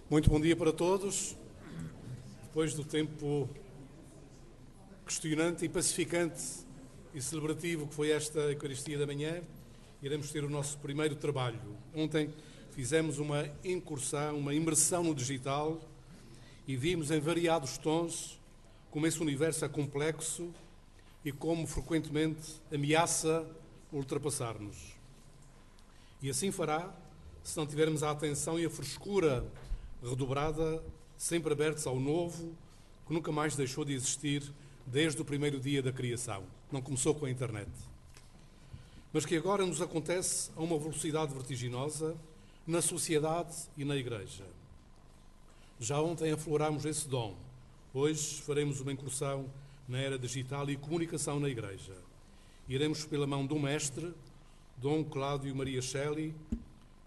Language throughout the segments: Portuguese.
Muito bom dia para todos. Depois do tempo questionante e pacificante e celebrativo que foi esta Eucaristia da manhã, iremos ter o nosso primeiro trabalho. Ontem fizemos uma incursão, uma imersão no digital e vimos em variados tons como esse universo é complexo e como frequentemente ameaça ultrapassar-nos. E assim fará se não tivermos a atenção e a frescura redobrada, sempre abertos ao novo, que nunca mais deixou de existir desde o primeiro dia da criação. Não começou com a internet. Mas que agora nos acontece a uma velocidade vertiginosa na sociedade e na Igreja. Já ontem aflorámos esse dom. Hoje faremos uma incursão na era digital e comunicação na Igreja. Iremos pela mão do Mestre, Dom Cláudio Maria Shelley,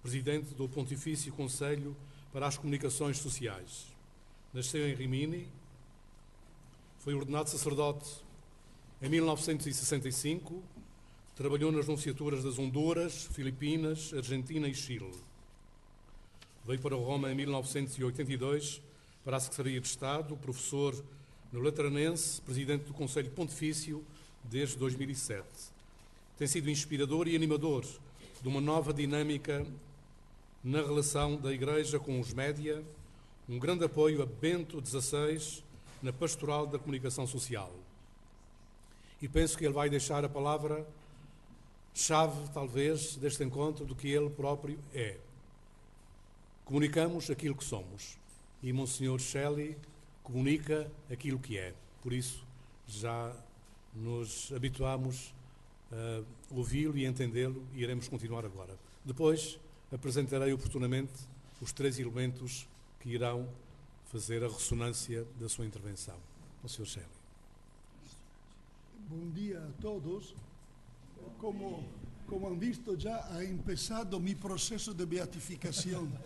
presidente do Pontifício Conselho para as Comunicações Sociais. Nasceu em Rimini, foi ordenado sacerdote em 1965, trabalhou nas nunciaturas das Honduras, Filipinas, Argentina e Chile. Veio para Roma em 1982 para a Secretaria de Estado, professor no Lateranense, presidente do Conselho Pontifício desde 2007. Tem sido inspirador e animador de uma nova dinâmica na relação da Igreja com os média, um grande apoio a Bento XVI na pastoral da comunicação social. E penso que ele vai deixar a palavra-chave, talvez, deste encontro, do que ele próprio é. Comunicamos aquilo que somos. E Monsenhor Shelley comunica aquilo que é. Por isso, já nos habituamos a ouvi-lo e entendê-lo e iremos continuar agora. Depois, apresentarei oportunamente os três elementos que irão fazer a ressonância da sua intervenção. O Sr. Shelley. Bom dia a todos. Como han visto, já ha empezado mi proceso de beatificación.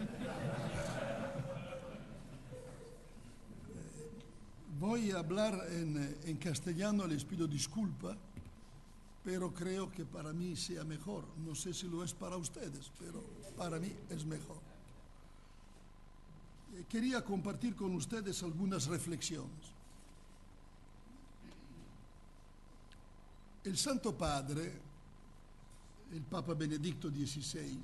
Voy a hablar en castellano, les pido disculpa, pero creo que para mí sea mejor. No sé si lo es para ustedes, pero para mí es mejor. Quería compartir con ustedes algunas reflexiones. El Santo Padre, el Papa Benedicto XVI,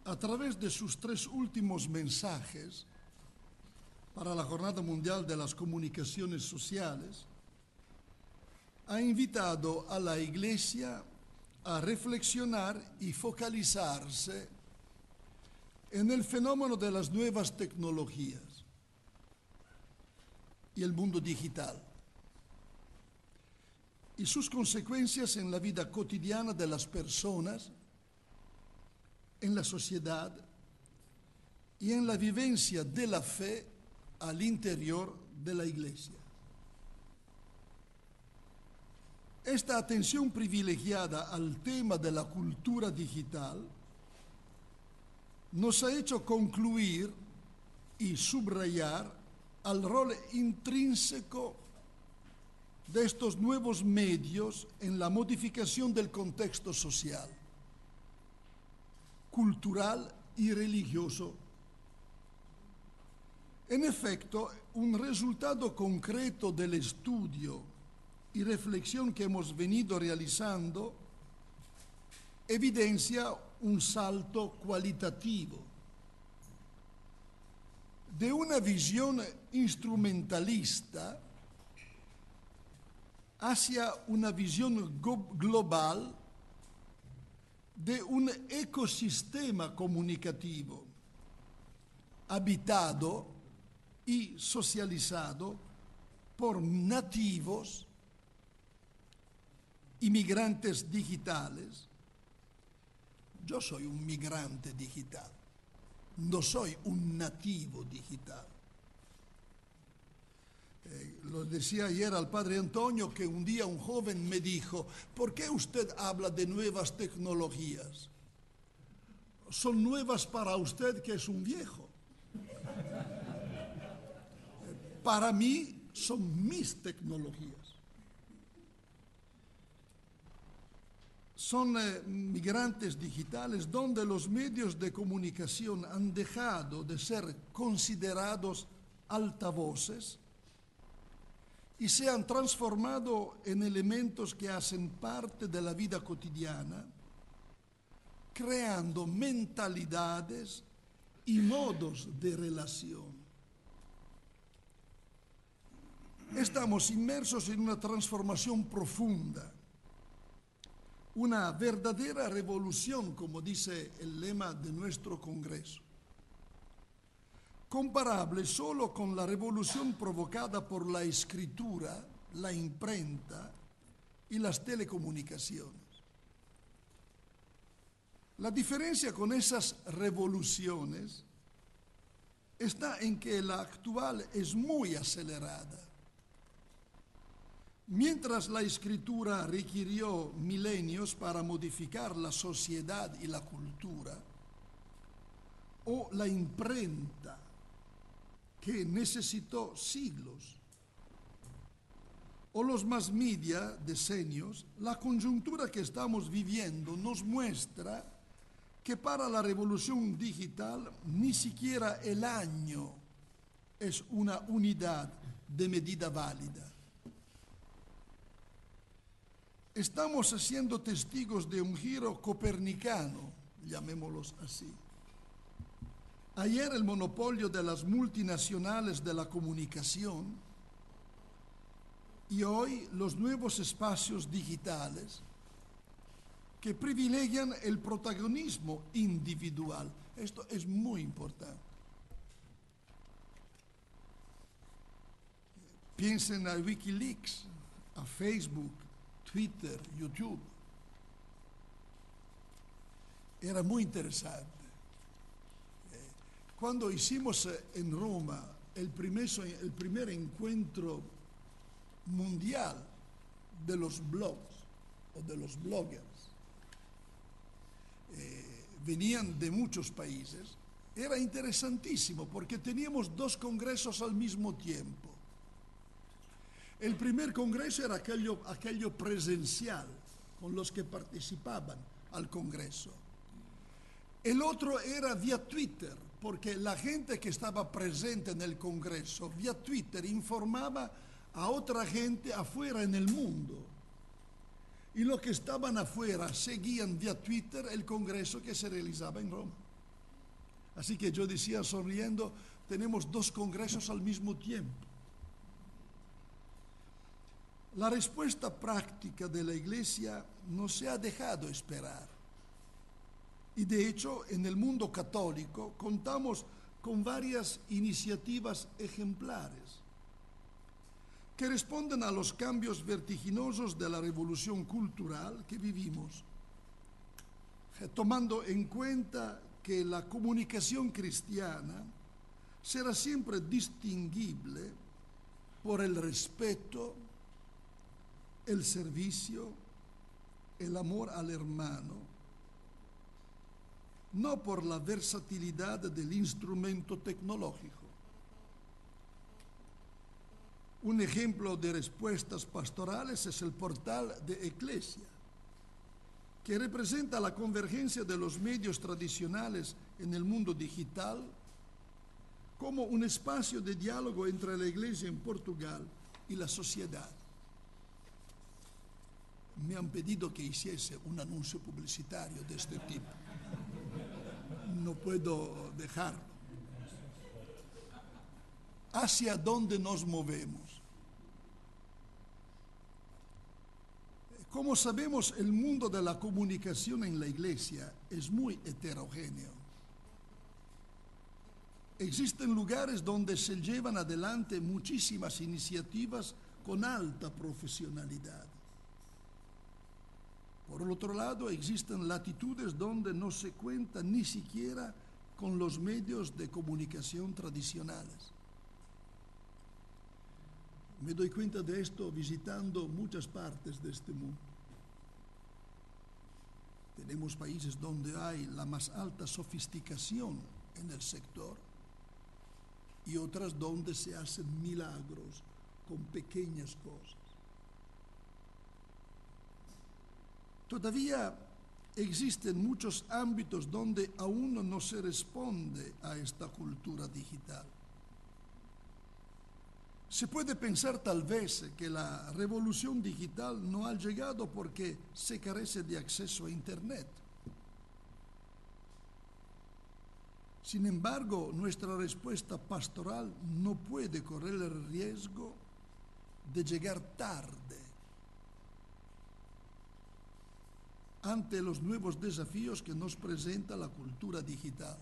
a través de sus tres últimos mensajes para la Jornada Mundial de las Comunicaciones Sociales, ha invitado a la Iglesia a reflexionar y focalizarse en el fenómeno de las nuevas tecnologías y el mundo digital y sus consecuencias en la vida cotidiana de las personas, en la sociedad y en la vivencia de la fe al interior de la Iglesia. Esta atención privilegiada al tema de la cultura digital nos ha hecho concluir y subrayar el rol intrínseco de estos nuevos medios en la modificación del contexto social, cultural y religioso. En efecto, un resultado concreto del estudio y reflexión que hemos venido realizando evidencia un salto cualitativo de una visión instrumentalista hacia una visión global de un ecosistema comunicativo habitado y socializado por nativos, inmigrantes digitales. Yo soy un migrante digital, no soy un nativo digital. Lo decía ayer al padre Antonio que un día un joven me dijo: ¿por qué usted habla de nuevas tecnologías? Son nuevas para usted, que es un viejo. Para mí son mis tecnologías. son migrantes digitales donde los medios de comunicación han dejado de ser considerados altavoces y se han transformado en elementos que hacen parte de la vida cotidiana, creando mentalidades y modos de relación. Estamos inmersos en una transformación profunda, una verdadera revolución, como dice el lema de nuestro Congreso, comparable solo con la revolución provocada por la escritura, la imprenta y las telecomunicaciones. La diferencia con esas revoluciones está en que la actual es muy acelerada. Mientras la escritura requirió milenios para modificar la sociedad y la cultura, o la imprenta, que necesitó siglos, o los mass media, decenios, la coyuntura que estamos viviendo nos muestra que para la revolución digital ni siquiera el año es una unidad de medida válida. Estamos siendo testigos de un giro copernicano, llamémoslos así. Ayer el monopolio de las multinacionales de la comunicación y hoy los nuevos espacios digitales que privilegian el protagonismo individual. Esto es muy importante. Piensen a Wikileaks, a Facebook, Twitter, YouTube. Era muy interesante. Cuando hicimos en Roma el primer encuentro mundial de los blogs o de los bloggers, venían de muchos países, era interesantísimo porque teníamos dos congresos al mismo tiempo. El primer congreso era aquello presencial, con los que participaban al congreso. El otro era vía Twitter, porque la gente que estaba presente en el congreso, vía Twitter, informaba a otra gente afuera en el mundo. Y los que estaban afuera seguían vía Twitter el congreso que se realizaba en Roma. Así que yo decía sonriendo, tenemos dos congresos al mismo tiempo. La respuesta práctica de la Iglesia no se ha dejado esperar. Y de hecho, en el mundo católico contamos con varias iniciativas ejemplares que responden a los cambios vertiginosos de la revolución cultural que vivimos, tomando en cuenta que la comunicación cristiana será siempre distinguible por el respeto, el servicio, el amor al hermano, no por la versatilidad del instrumento tecnológico. Un ejemplo de respuestas pastorales es el portal de Eclesia, que representa la convergencia de los medios tradicionales en el mundo digital como un espacio de diálogo entre la Iglesia en Portugal y la sociedad. Me han pedido que hiciese un anuncio publicitario de este tipo. No puedo dejarlo. ¿Hacia dónde nos movemos? Como sabemos, el mundo de la comunicación en la Iglesia es muy heterogéneo. Existen lugares donde se llevan adelante muchísimas iniciativas con alta profesionalidad. Por el otro lado, existen latitudes donde no se cuenta ni siquiera con los medios de comunicación tradicionales. Me doy cuenta de esto visitando muchas partes de este mundo. Tenemos países donde hay la más alta sofisticación en el sector y otras donde se hacen milagros con pequeñas cosas. Todavía existen muchos ámbitos donde aún no se responde a esta cultura digital. Se puede pensar tal vez que la revolución digital no ha llegado porque se carece de acceso a Internet. Sin embargo, nuestra respuesta pastoral no puede correr el riesgo de llegar tarde ante los nuevos desafíos que nos presenta la cultura digital.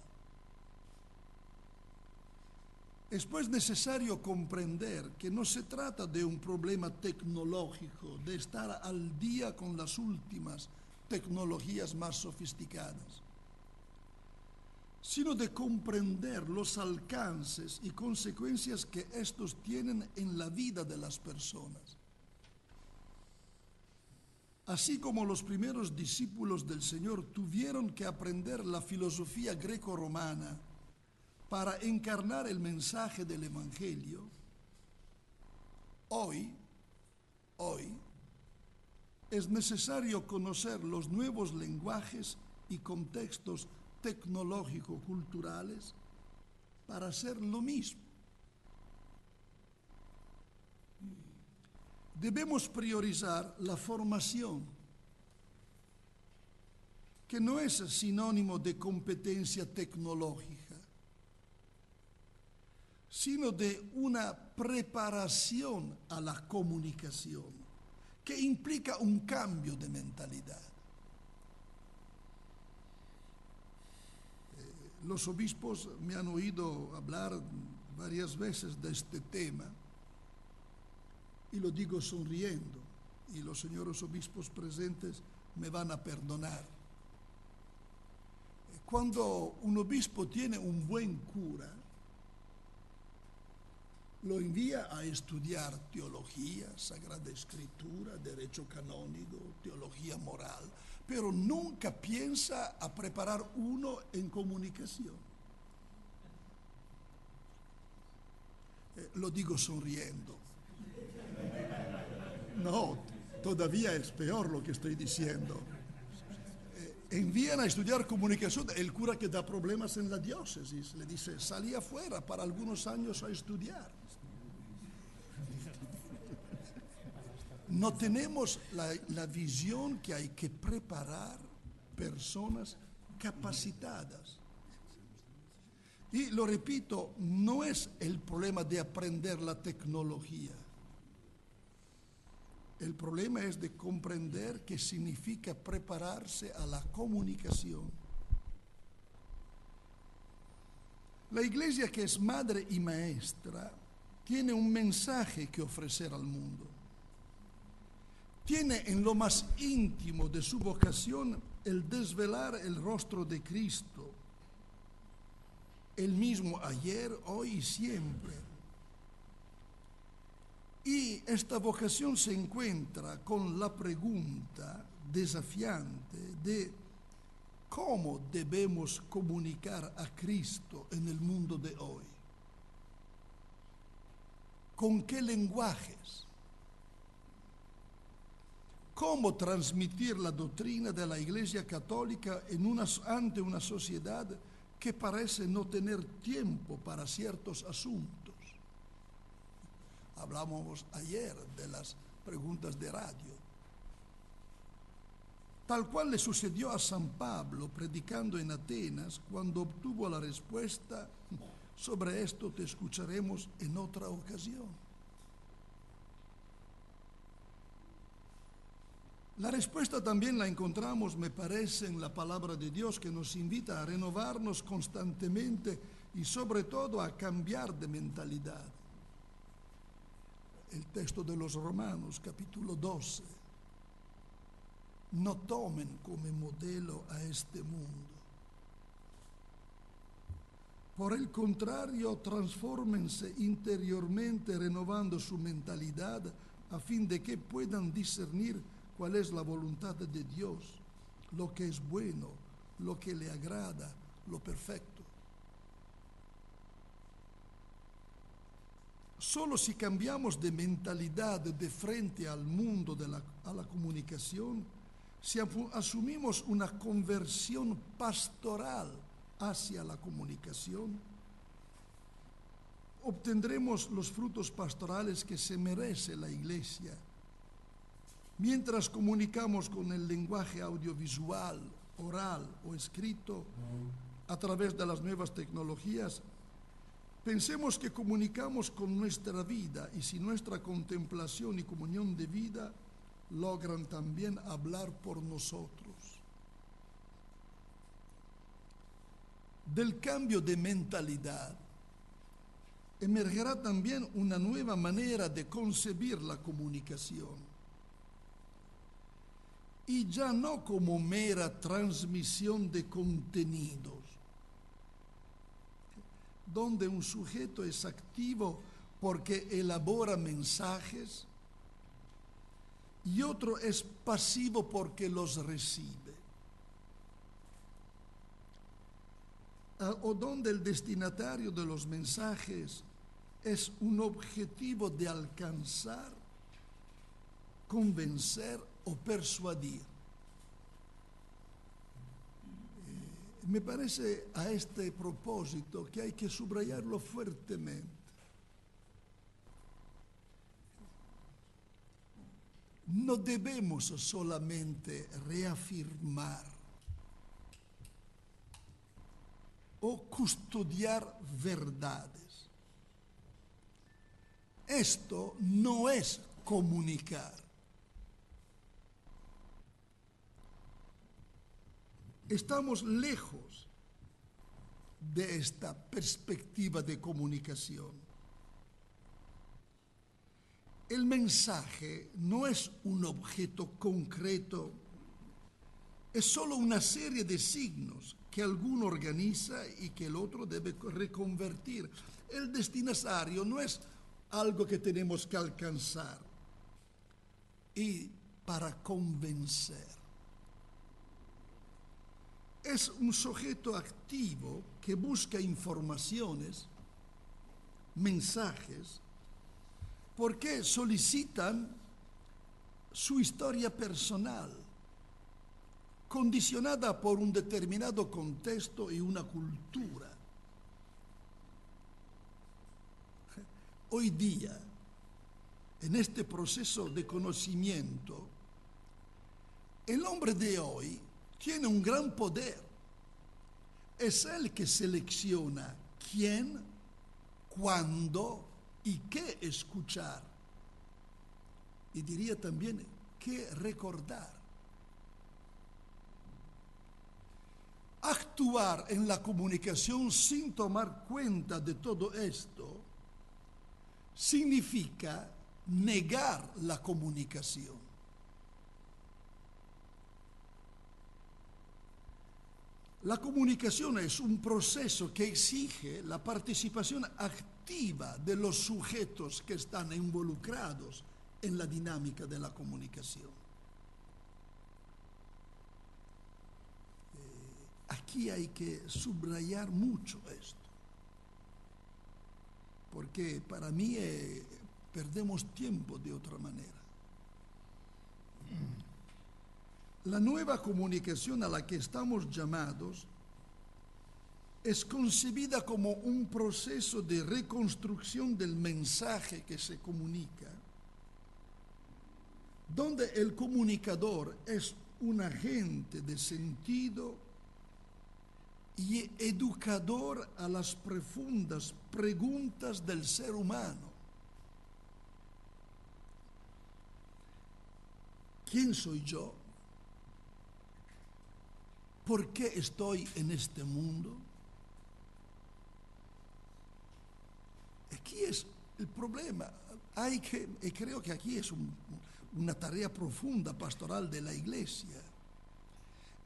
Es pues necesario comprender que no se trata de un problema tecnológico, de estar al día con las últimas tecnologías más sofisticadas, sino de comprender los alcances y consecuencias que estos tienen en la vida de las personas. Así como los primeros discípulos del Señor tuvieron que aprender la filosofía greco-romana para encarnar el mensaje del Evangelio, hoy es necesario conocer los nuevos lenguajes y contextos tecnológico-culturales para hacer lo mismo. Debemos priorizar la formación, que no es sinónimo de competencia tecnológica, sino de una preparación a la comunicación, que implica un cambio de mentalidad. Los obispos me han oído hablar varias veces de este tema, y lo digo sonriendo, y los señores obispos presentes me van a perdonar. Cuando un obispo tiene un buen cura, lo envía a estudiar teología, Sagrada Escritura, derecho canónico, teología moral, pero nunca piensa a preparar uno en comunicación. Lo digo sonriendo. No, todavía es peor lo que estoy diciendo. Envían a estudiar comunicación el cura que da problemas en la diócesis. Le dice, salí afuera para algunos años a estudiar. No tenemos la visión que hay que preparar personas capacitadas. Y lo repito, no es el problema de aprender la tecnología. El problema es de comprender qué significa prepararse a la comunicación. La Iglesia, que es madre y maestra, tiene un mensaje que ofrecer al mundo. Tiene en lo más íntimo de su vocación el desvelar el rostro de Cristo, el mismo ayer, hoy y siempre. Y esta vocación se encuentra con la pregunta desafiante de cómo debemos comunicar a Cristo en el mundo de hoy. ¿Con qué lenguajes? ¿Cómo transmitir la doctrina de la Iglesia Católica ante una sociedad que parece no tener tiempo para ciertos asuntos? Hablábamos ayer de las preguntas de radio. Tal cual le sucedió a San Pablo predicando en Atenas, cuando obtuvo la respuesta, sobre esto te escucharemos en otra ocasión. La respuesta también la encontramos, me parece, en la palabra de Dios, que nos invita a renovarnos constantemente y sobre todo a cambiar de mentalidad. El texto de los Romanos, capítulo 12. No tomen como modelo a este mundo. Por el contrario, transfórmense interiormente renovando su mentalidad a fin de que puedan discernir cuál es la voluntad de Dios, lo que es bueno, lo que le agrada, lo perfecto. Solo si cambiamos de mentalidad de frente al mundo a la comunicación, si asumimos una conversión pastoral hacia la comunicación, obtendremos los frutos pastorales que se merece la Iglesia. Mientras comunicamos con el lenguaje audiovisual, oral o escrito a través de las nuevas tecnologías, pensemos que comunicamos con nuestra vida y si nuestra contemplación y comunión de vida logran también hablar por nosotros. Del cambio de mentalidad emergerá también una nueva manera de concebir la comunicación. Y ya no como mera transmisión de contenidos, donde un sujeto es activo porque elabora mensajes y otro es pasivo porque los recibe. O donde el destinatario de los mensajes es un objetivo de alcanzar, convencer o persuadir. Me parece a este propósito que hay que subrayarlo fuertemente. No debemos solamente reafirmar o custodiar verdades. Esto no es comunicar. Estamos lejos de esta perspectiva de comunicación. El mensaje no es un objeto concreto, es solo una serie de signos que alguno organiza y que el otro debe reconvertir. El destinatario no es algo que tenemos que alcanzar y para convencer. Es un sujeto activo que busca informaciones, mensajes, porque solicitan su historia personal, condicionada por un determinado contexto y una cultura. Hoy día, en este proceso de conocimiento, el hombre de hoy tiene un gran poder. Es él que selecciona quién, cuándo y qué escuchar. Y diría también qué recordar. Actuar en la comunicación sin tomar cuenta de todo esto significa negar la comunicación. La comunicación es un proceso que exige la participación activa de los sujetos que están involucrados en la dinámica de la comunicación. Aquí hay que subrayar mucho esto, porque para mí perdemos tiempo de otra manera. La nueva comunicación a la que estamos llamados es concebida como un proceso de reconstrucción del mensaje que se comunica, donde el comunicador es un agente de sentido y educador a las profundas preguntas del ser humano. ¿Quién soy yo? ¿Por qué estoy en este mundo? Aquí es el problema. Y creo que aquí es una tarea profunda pastoral de la Iglesia.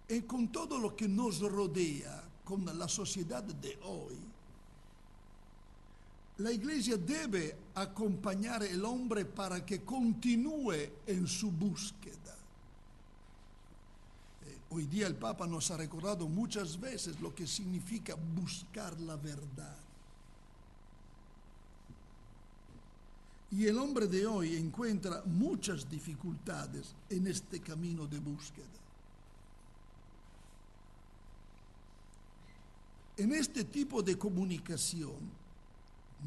Y con todo lo que nos rodea, con la sociedad de hoy, la Iglesia debe acompañar al hombre para que continúe en su búsqueda. Hoy día el Papa nos ha recordado muchas veces lo que significa buscar la verdad. Y el hombre de hoy encuentra muchas dificultades en este camino de búsqueda. En este tipo de comunicación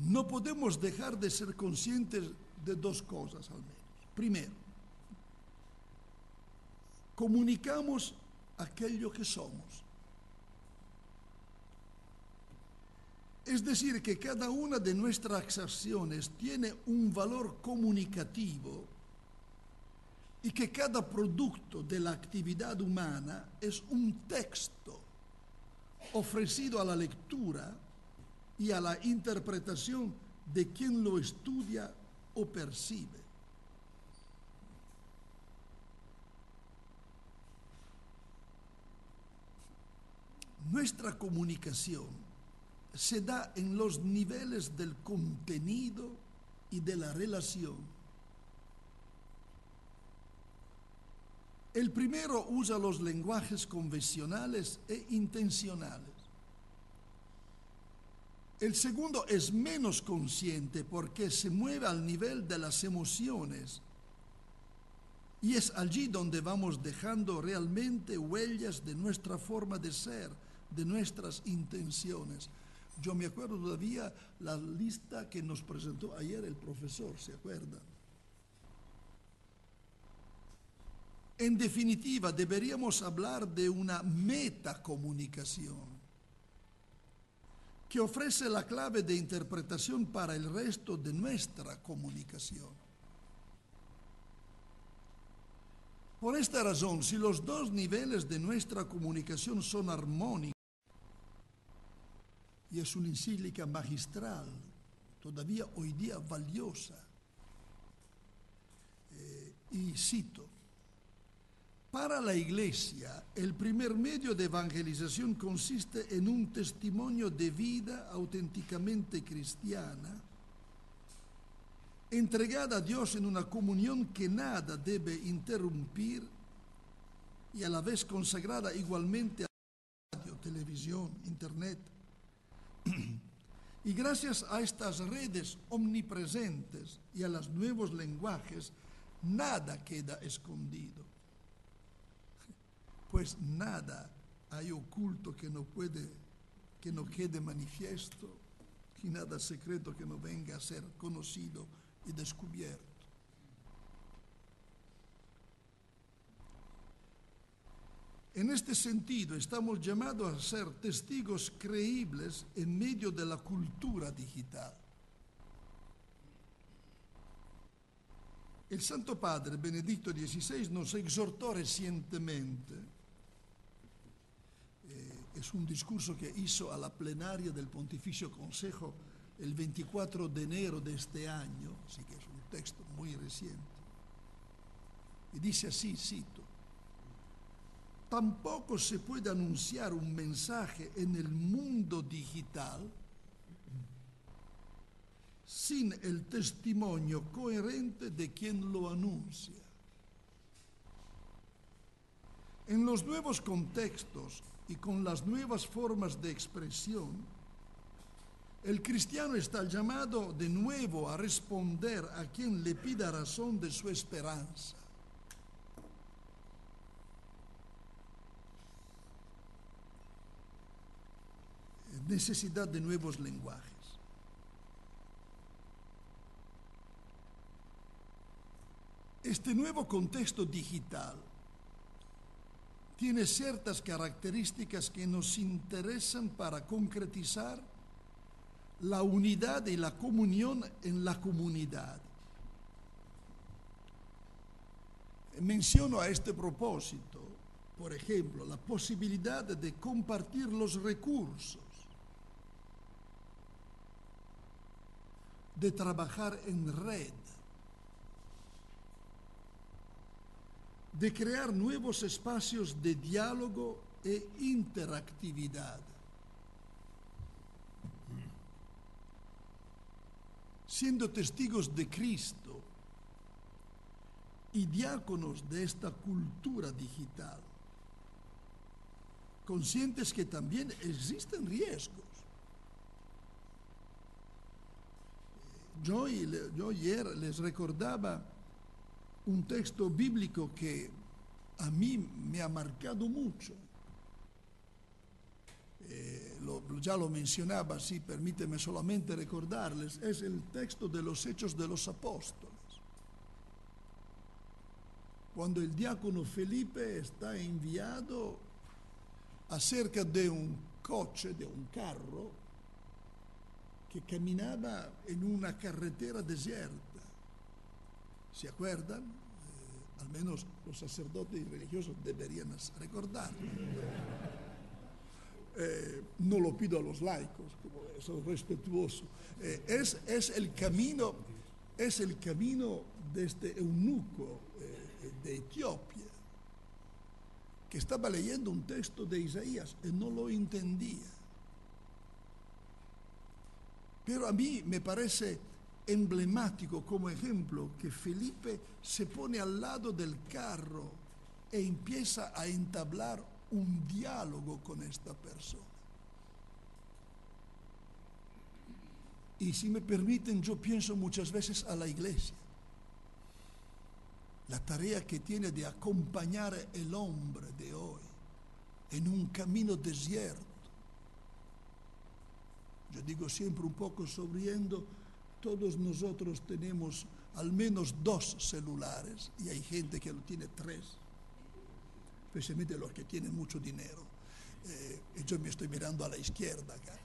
no podemos dejar de ser conscientes de dos cosas al menos. Primero, comunicamos aquello que somos. Es decir, que cada una de nuestras acciones tiene un valor comunicativo y que cada producto de la actividad humana es un texto ofrecido a la lectura y a la interpretación de quien lo estudia o percibe. Nuestra comunicación se da en los niveles del contenido y de la relación. El primero usa los lenguajes convencionales e intencionales. El segundo es menos consciente porque se mueve al nivel de las emociones y es allí donde vamos dejando realmente huellas de nuestra forma de ser, de nuestras intenciones. Yo me acuerdo todavía la lista que nos presentó ayer el profesor, ¿se acuerdan? En definitiva, deberíamos hablar de una metacomunicación que ofrece la clave de interpretación para el resto de nuestra comunicación. Por esta razón, si los dos niveles de nuestra comunicación son armónicos, y es una encíclica magistral, todavía hoy día valiosa, y cito: para la Iglesia, el primer medio de evangelización consiste en un testimonio de vida auténticamente cristiana, entregada a Dios en una comunión que nada debe interrumpir y a la vez consagrada igualmente a radio, televisión, internet. Y gracias a estas redes omnipresentes y a los nuevos lenguajes, nada queda escondido. Pues nada hay oculto que no quede manifiesto, y nada secreto que no venga a ser conocido y descubierto. En este sentido, estamos llamados a ser testigos creíbles en medio de la cultura digital. El Santo Padre Benedicto XVI nos exhortó recientemente, es un discurso que hizo a la plenaria del Pontificio Consejo el 24 de enero de este año, así que es un texto muy reciente, y dice así, cito: tampoco se puede anunciar un mensaje en el mundo digital sin el testimonio coherente de quien lo anuncia. En los nuevos contextos y con las nuevas formas de expresión, el cristiano está llamado de nuevo a responder a quien le pida razón de su esperanza. Necesidad de nuevos lenguajes. Este nuevo contexto digital tiene ciertas características que nos interesan para concretizar la unidad y la comunión en la comunidad. Menciono a este propósito, por ejemplo, la posibilidad de compartir los recursos, de trabajar en red, de crear nuevos espacios de diálogo e interactividad. Siendo testigos de Cristo y diáconos de esta cultura digital, conscientes que también existen riesgos. Yo ayer les recordaba un texto bíblico que a mí me ha marcado mucho. Lo ya lo mencionaba, sí, permíteme solamente recordarles, es el texto de los Hechos de los Apóstoles. Cuando el diácono Felipe está enviado acerca de un coche, de un carro, que caminaba en una carretera desierta. ¿Se acuerdan? Al menos los sacerdotes y religiosos deberían recordarlo. No lo pido a los laicos, como eso es respetuoso. Es el camino de este eunuco de Etiopía, que estaba leyendo un texto de Isaías y no lo entendía. Pero a mí me parece emblemático como ejemplo que Felipe se pone al lado del carro e empieza a entablar un diálogo con esta persona. Y si me permiten, yo pienso muchas veces a la iglesia. La tarea que tiene de acompañar al hombre de hoy en un camino desierto. Yo digo siempre un poco sonriendo, todos nosotros tenemos al menos 2 celulares y hay gente que lo tiene 3, especialmente los que tienen mucho dinero. Y yo me estoy mirando a la izquierda acá.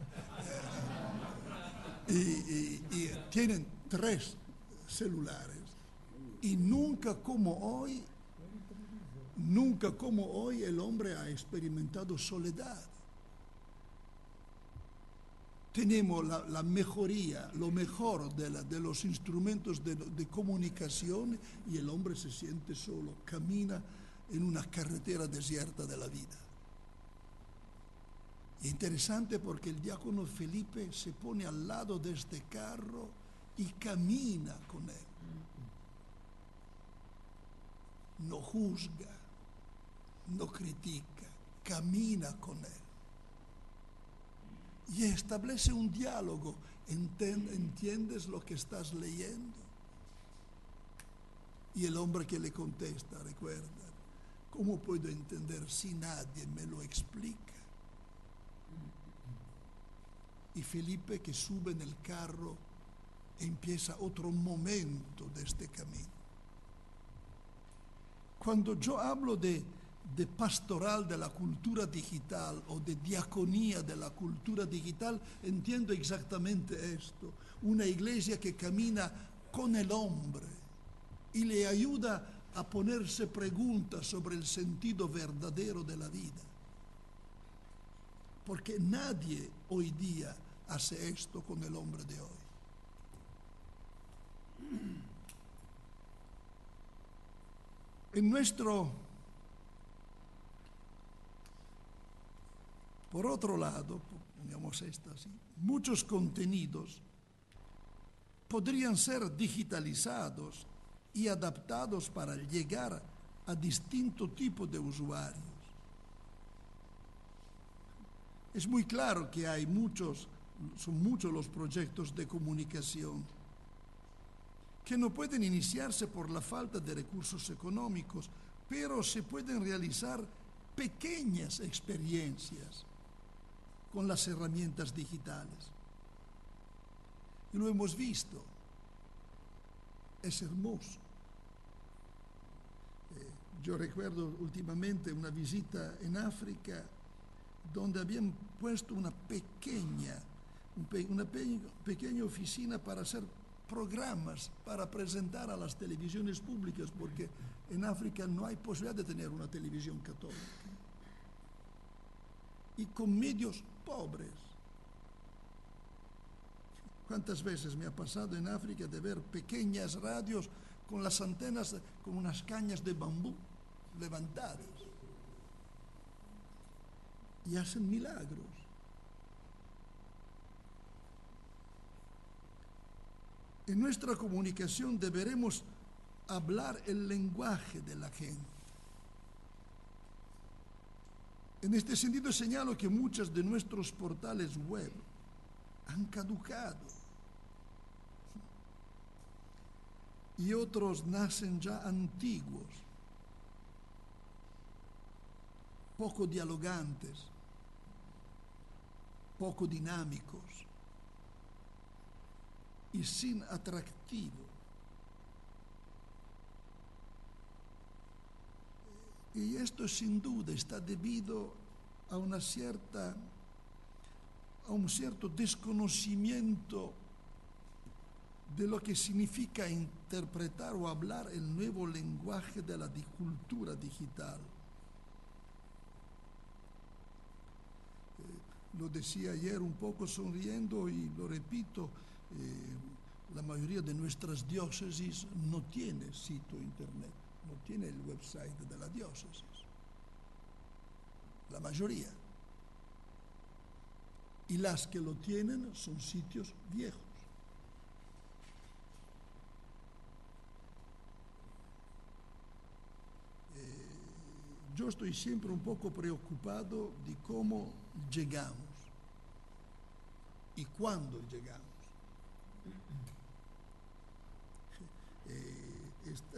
Y tienen 3 celulares. Y nunca como hoy el hombre ha experimentado soledad. Tenemos la mejoría, lo mejor de los instrumentos de comunicación y el hombre se siente solo, camina en una carretera desierta de la vida. Y interesante porque el diácono Felipe se pone al lado de este carro y camina con él. No juzga, no critica, camina con él. Y establece un diálogo. ¿Entiendes lo que estás leyendo? Y el hombre que le contesta, recuerda, ¿cómo puedo entender si nadie me lo explica? Y Felipe, que sube en el carro, empieza otro momento de este camino. Cuando yo hablo de pastoral de la cultura digital o de diaconía de la cultura digital, entiendo exactamente esto. Una iglesia que camina con el hombre y le ayuda a ponerse preguntas sobre el sentido verdadero de la vida. Porque nadie hoy día hace esto con el hombre de hoy. Por otro lado, pongamos esta así, muchos contenidos podrían ser digitalizados y adaptados para llegar a distintos tipos de usuarios. Es muy claro que son muchos los proyectos de comunicación que no pueden iniciarse por la falta de recursos económicos, pero se pueden realizar pequeñas experiencias con las herramientas digitales. Y lo hemos visto. Es hermoso. Yo recuerdo últimamente una visita en África donde habían puesto una pequeña oficina para hacer programas para presentar a las televisiones públicas, porque en África no hay posibilidad de tener una televisión católica. Y con medios pobres. ¿Cuántas veces me ha pasado en África de ver pequeñas radios con las antenas, con unas cañas de bambú levantadas? Y hacen milagros. En nuestra comunicación deberemos hablar el lenguaje de la gente. En este sentido señalo que muchos de nuestros portales web han caducado y otros nacen ya antiguos, poco dialogantes. poco dinámicos y sin atractivo. Y esto sin duda está debido a un cierto desconocimiento de lo que significa interpretar o hablar el nuevo lenguaje de la cultura digital. Lo decía ayer un poco sonriendo y lo repito, la mayoría de nuestras diócesis no tiene sitio internet, no tiene el website de la diócesis. La mayoría. Y las que lo tienen son sitios viejos. Yo estoy siempre un poco preocupado de cómo llegamos y cuándo llegamos.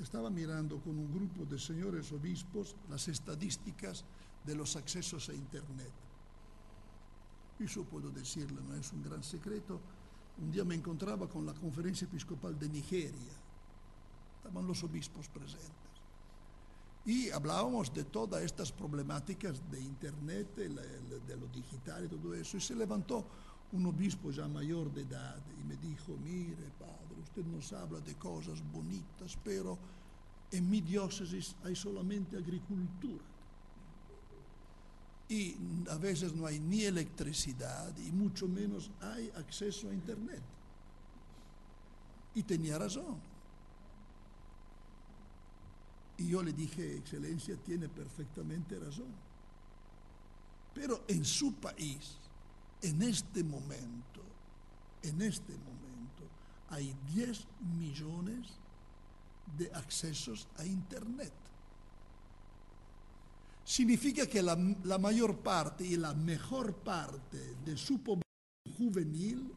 Estaba mirando con un grupo de señores obispos las estadísticas de los accesos a Internet. Y yo puedo decirlo, no es un gran secreto. Un día me encontraba con la Conferencia Episcopal de Nigeria. Estaban los obispos presentes. Y hablábamos de todas estas problemáticas de Internet, de lo digital y todo eso. Y se levantó un obispo ya mayor de edad y me dijo: mire, padre, usted nos habla de cosas bonitas, pero en mi diócesis hay solamente agricultura. Y a veces no hay ni electricidad y mucho menos hay acceso a Internet. Y tenía razón. Y yo le dije: Excelencia, tiene perfectamente razón. Pero en su país, en este momento, hay 10 millones de accesos a Internet. Significa que la mayor parte y la mejor parte de su población juvenil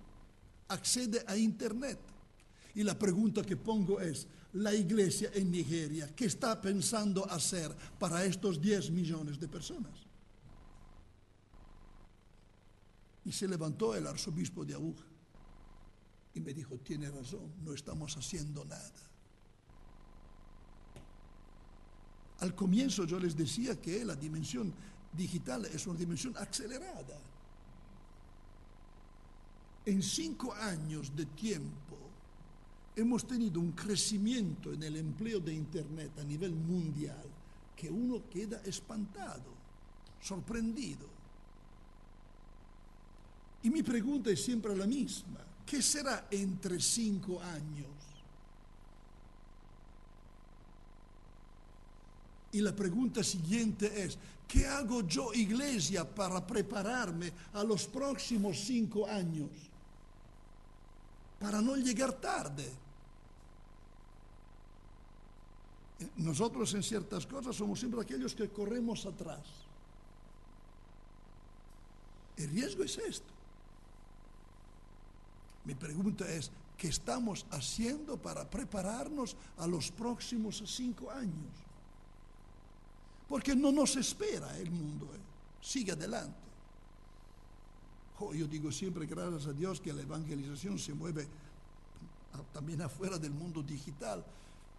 accede a Internet. Y la pregunta que pongo es: la Iglesia en Nigeria, ¿qué está pensando hacer para estos 10 millones de personas? Y se levantó el arzobispo de Abuja y me dijo: tiene razón, no estamos haciendo nada. Al comienzo yo les decía que la dimensión digital es una dimensión acelerada. En 5 años de tiempo hemos tenido un crecimiento en el empleo de Internet a nivel mundial que uno queda espantado, sorprendido. Y mi pregunta es siempre la misma: ¿qué será entre 5 años? Y la pregunta siguiente es: ¿qué hago yo, Iglesia, para prepararme a los próximos 5 años? Para no llegar tarde. Nosotros en ciertas cosas somos siempre aquellos que corremos atrás. El riesgo es esto. Mi pregunta es: ¿qué estamos haciendo para prepararnos a los próximos 5 años? Porque no nos espera el mundo, sigue adelante. Yo digo siempre, gracias a Dios, que la evangelización se mueve también afuera del mundo digital,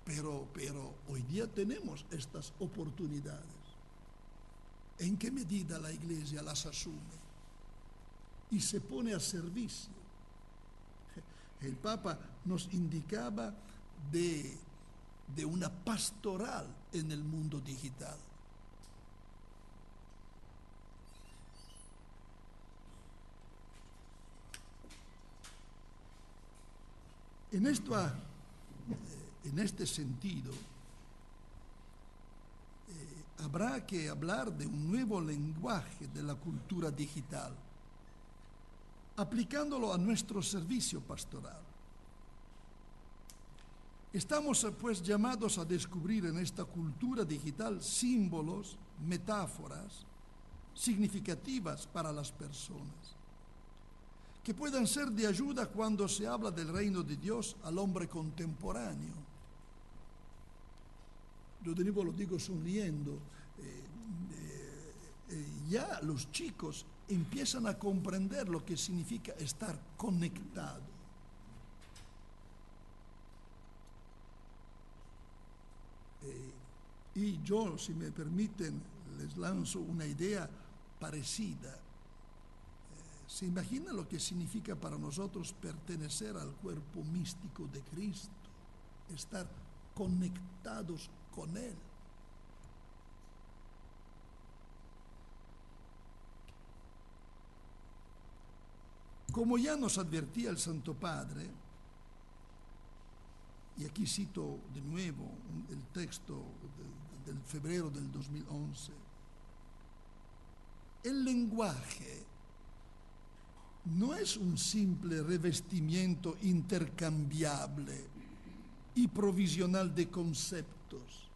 pero hoy día tenemos estas oportunidades. ¿En qué medida la Iglesia las asume y se pone a servicio? El Papa nos indicaba de una pastoral en el mundo digital. En este sentido, habrá que hablar de un nuevo lenguaje de la cultura digital, aplicándolo a nuestro servicio pastoral. Estamos pues llamados a descubrir en esta cultura digital símbolos, metáforas significativas para las personas, que puedan ser de ayuda cuando se habla del reino de Dios al hombre contemporáneo. Yo de nuevo lo digo sonriendo. Ya los chicos empiezan a comprender lo que significa estar conectado. Y yo, si me permiten, les lanzo una idea parecida. ¿Se imagina lo que significa para nosotros pertenecer al cuerpo místico de Cristo? Estar conectados con Él. Como ya nos advertía el Santo Padre, y aquí cito de nuevo el texto del febrero del 2011, el lenguaje no es un simple revestimiento intercambiable y provisional de conceptos,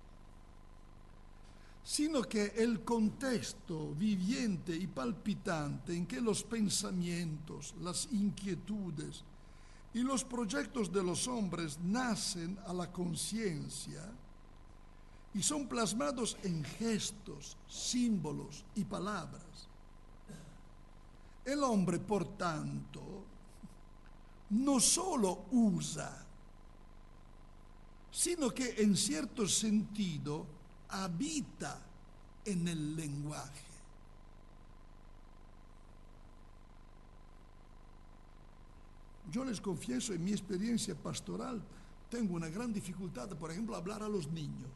sino que el contexto viviente y palpitante en que los pensamientos, las inquietudes y los proyectos de los hombres nacen a la conciencia y son plasmados en gestos, símbolos y palabras. El hombre, por tanto, no solo usa, sino que en cierto sentido habita en el lenguaje. Yo les confieso, en mi experiencia pastoral, tengo una gran dificultad, por ejemplo, hablar a los niños.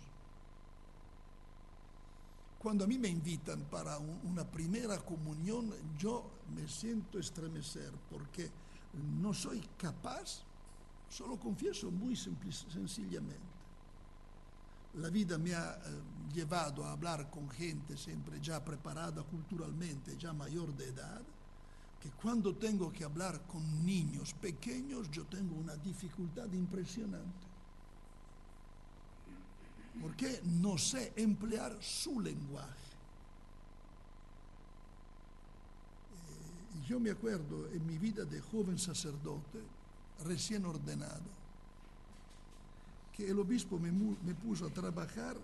Cuando a mí me invitan para una primera comunión, yo me siento estremecer porque no soy capaz, solo confieso muy sencillamente. La vida me ha llevado a hablar con gente siempre ya preparada culturalmente, ya mayor de edad, que cuando tengo que hablar con niños pequeños yo tengo una dificultad impresionante. Porque no sé emplear su lenguaje. Yo me acuerdo en mi vida de joven sacerdote, recién ordenado, que el obispo me puso a trabajar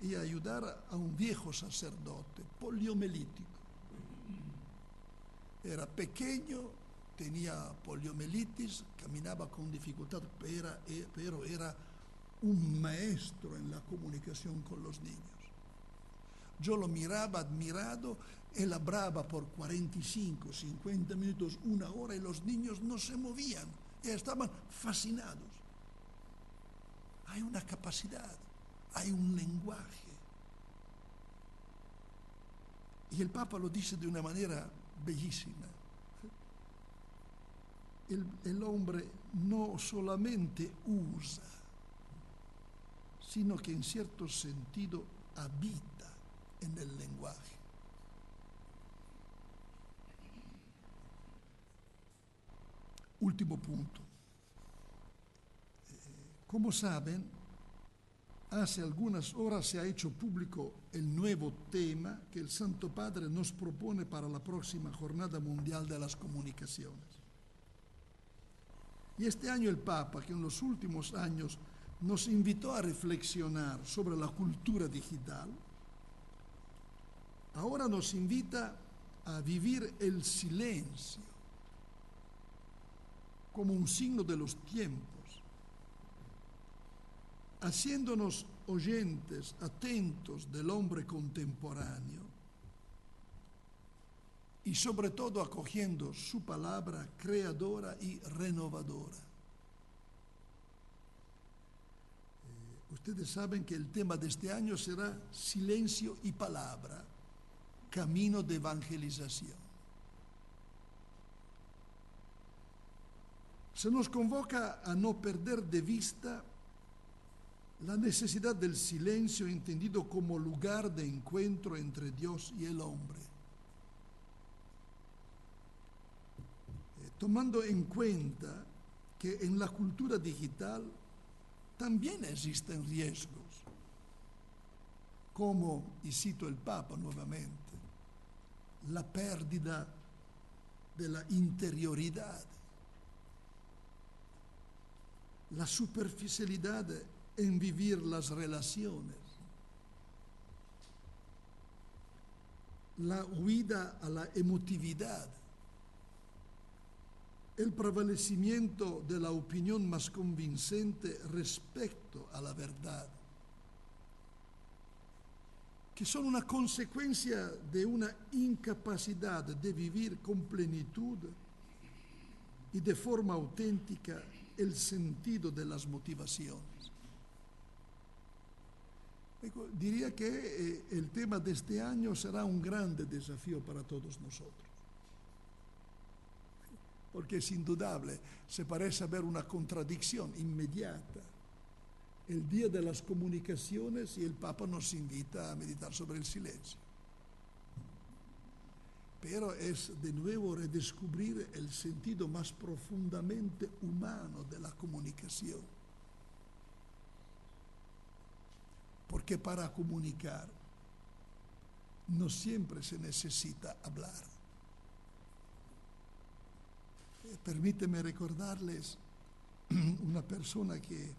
y a ayudar a un viejo sacerdote poliomelítico. Era pequeño, tenía poliomielitis, caminaba con dificultad, pero era un maestro en la comunicación con los niños. Yo lo miraba admirado, él hablaba por 45, 50 minutos, una hora, y los niños no se movían, estaban fascinados. Hay una capacidad, hay un lenguaje. Y el Papa lo dice de una manera bellísima. El hombre no solamente usa, sino que en cierto sentido habita en el lenguaje. Último punto. Como saben, hace algunas horas se ha hecho público el nuevo tema que el Santo Padre nos propone para la próxima Jornada Mundial de las Comunicaciones. Y este año el Papa, que en los últimos años nos invitó a reflexionar sobre la cultura digital, ahora nos invita a vivir el silencio como un signo de los tiempos, haciéndonos oyentes, atentos del hombre contemporáneo y sobre todo acogiendo su palabra creadora y renovadora. Ustedes saben que el tema de este año será silencio y palabra, camino de evangelización. Se nos convoca a no perder de vista la necesidad del silencio entendido como lugar de encuentro entre Dios y el hombre. Tomando en cuenta que en la cultura digital también existen riesgos, como, y cito el Papa nuevamente, la pérdida de la interioridad, la superficialidad en vivir las relaciones, la huida a la emotividad, el prevalecimiento de la opinión más convincente respecto a la verdad, que son una consecuencia de una incapacidad de vivir con plenitud y de forma auténtica el sentido de las motivaciones. Diría que el tema de este año será un grande desafío para todos nosotros, porque es indudable, se parece haber una contradicción inmediata. El día de las comunicaciones y el Papa nos invita a meditar sobre el silencio. Pero es de nuevo redescubrir el sentido más profundamente humano de la comunicación. Porque para comunicar no siempre se necesita hablar. Permíteme recordarles una persona que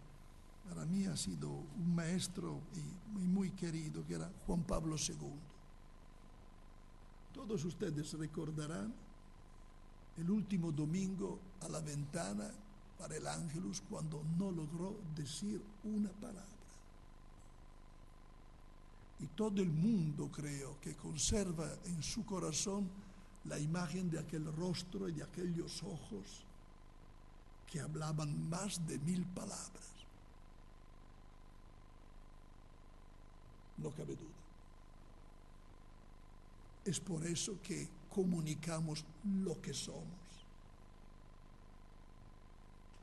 para mí ha sido un maestro y muy querido, que era Juan Pablo II. Todos ustedes recordarán el último domingo a la ventana para el Ángelus cuando no logró decir una palabra. Y todo el mundo, creo, que conserva en su corazón la imagen de aquel rostro y de aquellos ojos que hablaban más de 1000 palabras. No cabe duda. Es por eso que comunicamos lo que somos.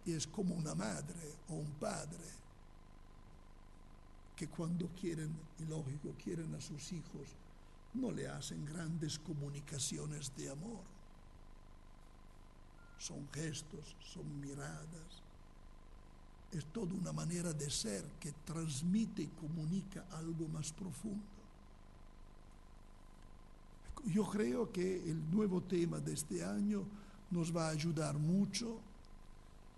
Y es como una madre o un padre que cuando quieren, y lógico, quieren a sus hijos, no le hacen grandes comunicaciones de amor. Son gestos, son miradas. Es toda una manera de ser que transmite y comunica algo más profundo. Yo creo que el nuevo tema de este año nos va a ayudar mucho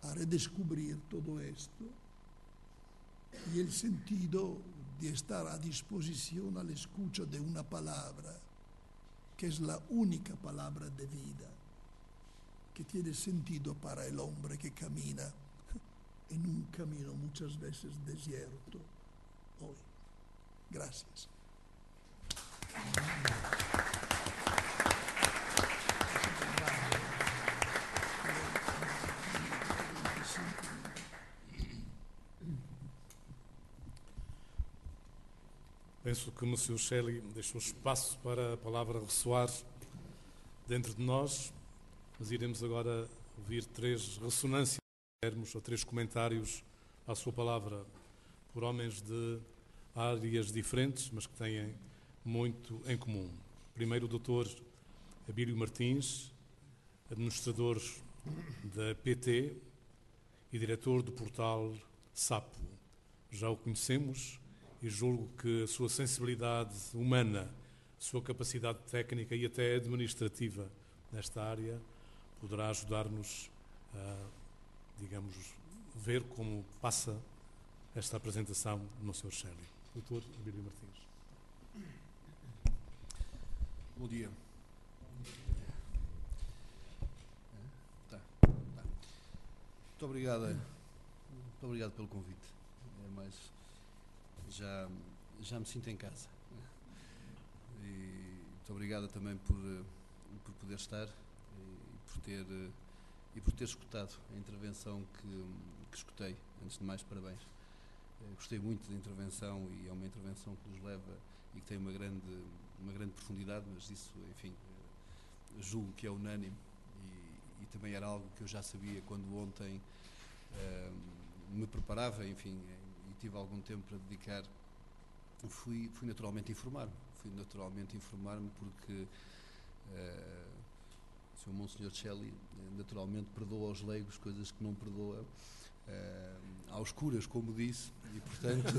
a redescubrir todo esto y el sentido de estar a disposición a la escucha de una palabra que es la única palabra de vida que tiene sentido para el hombre que camina en un camino muchas veces desierto hoy. Gracias. Penso que o Monsieur Shelley deixou espaço para a palavra ressoar dentro de nós, mas iremos agora ouvir 3 ressonâncias, ou 3 comentários à sua palavra, por homens de áreas diferentes, mas que têm muito em comum. Primeiro, o Dr. Abílio Martins, administrador da PT e diretor do portal Sapo. Já o conhecemos e julgo que a sua sensibilidade humana, a sua capacidade técnica e até administrativa nesta área poderá ajudar-nos a, digamos, ver como passa esta apresentação no Sr. Shelley. Dr. Abílio Martins. Bom dia. Muito obrigado pelo convite. Mas já me sinto em casa. E muito obrigado também por poder estar e por ter escutado a intervenção que escutei. Antes de mais, parabéns. Gostei muito da intervenção e é uma intervenção que nos leva e que tem uma grande profundidade, mas isso, enfim, julgo que é unânime e também era algo que eu já sabia quando ontem me preparava, enfim, e tive algum tempo para dedicar. Fui naturalmente informar-me porque o Sr. Monsenhor Shelley naturalmente perdoa aos leigos coisas que não perdoa aos curas, como disse, e portanto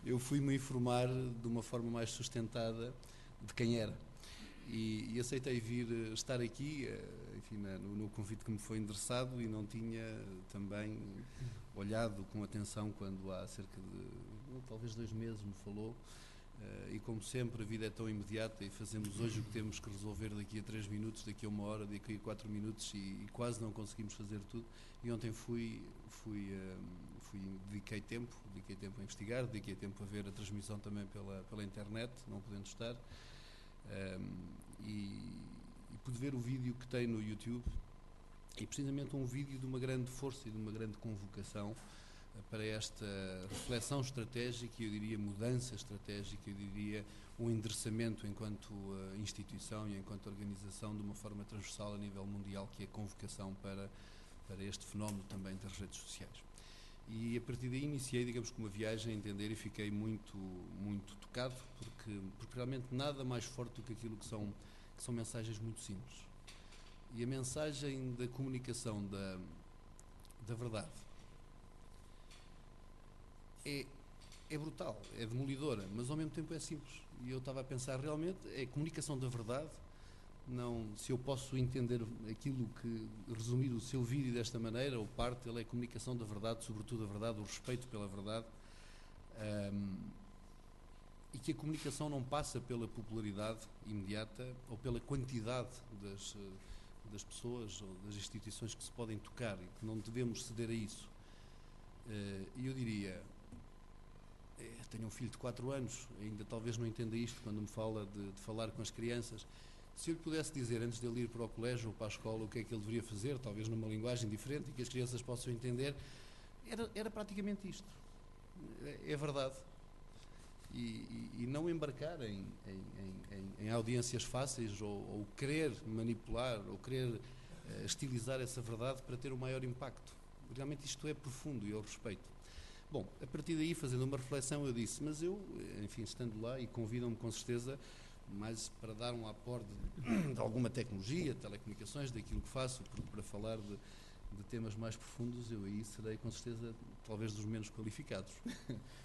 eu fui-me informar de uma forma mais sustentada de quem era e aceitei vir estar aqui, enfim, no convite que me foi endereçado, e não tinha também olhado com atenção quando há cerca de talvez 2 meses me falou E como sempre a vida é tão imediata e fazemos hoje o que temos que resolver daqui a 3 minutos, daqui a 1 hora, daqui a 4 minutos e quase não conseguimos fazer tudo. E ontem dediquei tempo a investigar, dediquei tempo a ver a transmissão também pela internet, não podendo estar, e pude ver o vídeo que tem no YouTube, e precisamente um vídeo de uma grande força e de uma grande convocação para esta reflexão estratégica, eu diria mudança estratégica, eu diria um endereçamento enquanto instituição e enquanto organização de uma forma transversal a nível mundial, que é a convocação para este fenómeno também das redes sociais. E a partir daí iniciei, digamos, com uma viagem a entender, e fiquei muito tocado, porque realmente nada mais forte do que aquilo que são mensagens muito simples. E a mensagem da comunicação da verdade é brutal, é demolidora, mas ao mesmo tempo é simples. E eu estava a pensar, realmente, é a comunicação da verdade. Não, se eu posso entender aquilo que, resumir o seu vídeo desta maneira, ou parte, ele é a comunicação da verdade, sobretudo a verdade, o respeito pela verdade, e que a comunicação não passa pela popularidade imediata ou pela quantidade das pessoas ou das instituições que se podem tocar, e que não devemos ceder a isso. E eu diria, tenho um filho de 4 anos, ainda talvez não entenda isto quando me fala de falar com as crianças. Se eu lhe pudesse dizer, antes de ele ir para o colégio ou para a escola, o que é que ele deveria fazer, talvez numa linguagem diferente e que as crianças possam entender, era praticamente isto. É verdade. E não embarcar em audiências fáceis ou querer manipular ou querer estilizar essa verdade para ter o maior impacto. Realmente isto é profundo e eu respeito. Bom, a partir daí, fazendo uma reflexão, eu disse, mas eu, enfim, estando lá, e convidam-me com certeza, mais para dar um aporte de alguma tecnologia, telecomunicações, daquilo que faço, porque para falar de temas mais profundos, eu aí serei com certeza talvez dos menos qualificados,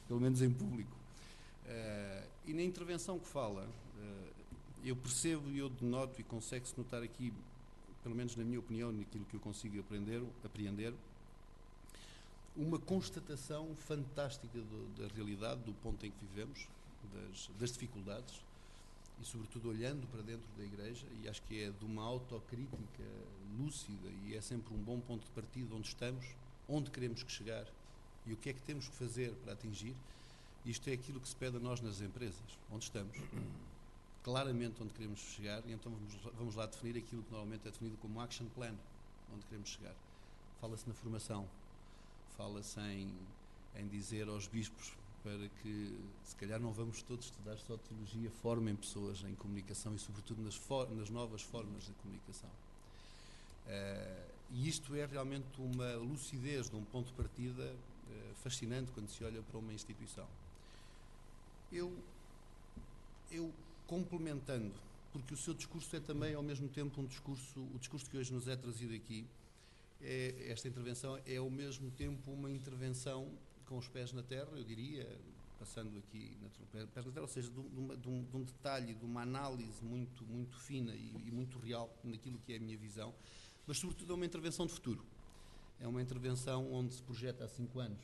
pelo menos em público. E na intervenção que fala, eu percebo e eu denoto, e consegue-se notar aqui, pelo menos na minha opinião, naquilo que eu consigo apreender, uma constatação fantástica da realidade, do ponto em que vivemos, das dificuldades, e sobretudo olhando para dentro da Igreja, e acho que é de uma autocrítica lúcida, e é sempre um bom ponto de partida onde estamos, onde queremos que chegar e o que é que temos que fazer para atingir. Isto é aquilo que se pede a nós nas empresas, onde estamos, claramente onde queremos chegar, e então vamos lá definir aquilo que normalmente é definido como action plan, onde queremos chegar. Fala-se na formação, fala-se em dizer aos bispos para que, se calhar não vamos todos estudar só teologia, formem pessoas em comunicação e sobretudo nas novas formas de comunicação. E isto é realmente uma lucidez de um ponto de partida fascinante quando se olha para uma instituição. Eu complementando, porque o seu discurso é também ao mesmo tempo o discurso que hoje nos é trazido aqui, esta intervenção é ao mesmo tempo uma intervenção com os pés na terra, eu diria, passando aqui pés na terra, ou seja, de um detalhe, de uma análise muito fina e muito real naquilo que é a minha visão, mas sobretudo é uma intervenção de futuro. É uma intervenção onde se projeta há 5 anos.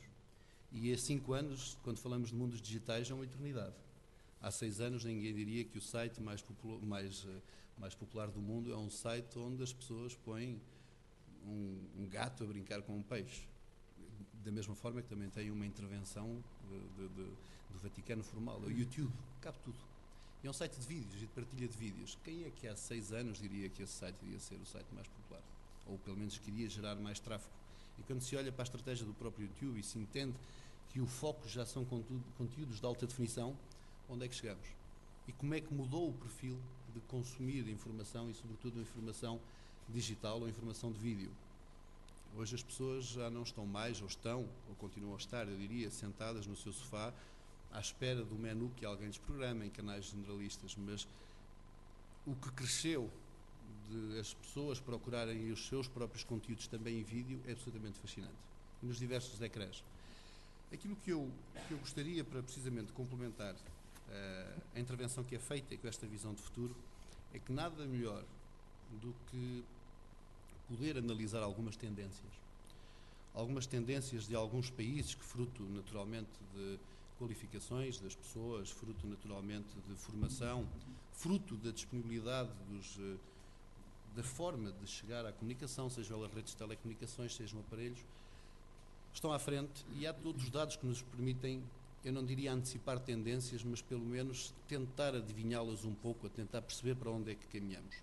E há 5 anos, quando falamos de mundos digitais, é uma eternidade. Há 6 anos ninguém diria que o site mais popular do mundo é um site onde as pessoas põem um gato a brincar com um peixe. Da mesma forma que também tem uma intervenção do Vaticano formal. O YouTube, cabe tudo. E é um site de vídeos e de partilha de vídeos. Quem é que há 6 anos diria que esse site iria ser o site mais popular? Ou pelo menos queria gerar mais tráfego? E quando se olha para a estratégia do próprio YouTube e se entende que o foco já são conteúdos de alta definição, onde é que chegamos? E como é que mudou o perfil de consumir informação e sobretudo informação digital ou informação de vídeo? Hoje as pessoas já não estão mais, ou continuam a estar, eu diria, sentadas no seu sofá à espera do menu que alguém lhes programa em canais generalistas, mas o que cresceu de as pessoas procurarem os seus próprios conteúdos também em vídeo é absolutamente fascinante, nos diversos ecrãs. Aquilo que eu gostaria para precisamente complementar a intervenção que é feita com esta visão de futuro é que nada melhor do que poder analisar algumas tendências de alguns países que, fruto naturalmente de qualificações das pessoas, fruto naturalmente de formação, fruto da disponibilidade da forma de chegar à comunicação, sejam elas redes de telecomunicações, sejam aparelhos, estão à frente, e há todos os dados que nos permitem, eu não diria antecipar tendências, mas pelo menos tentar adivinhá-las um pouco, a tentar perceber para onde é que caminhamos.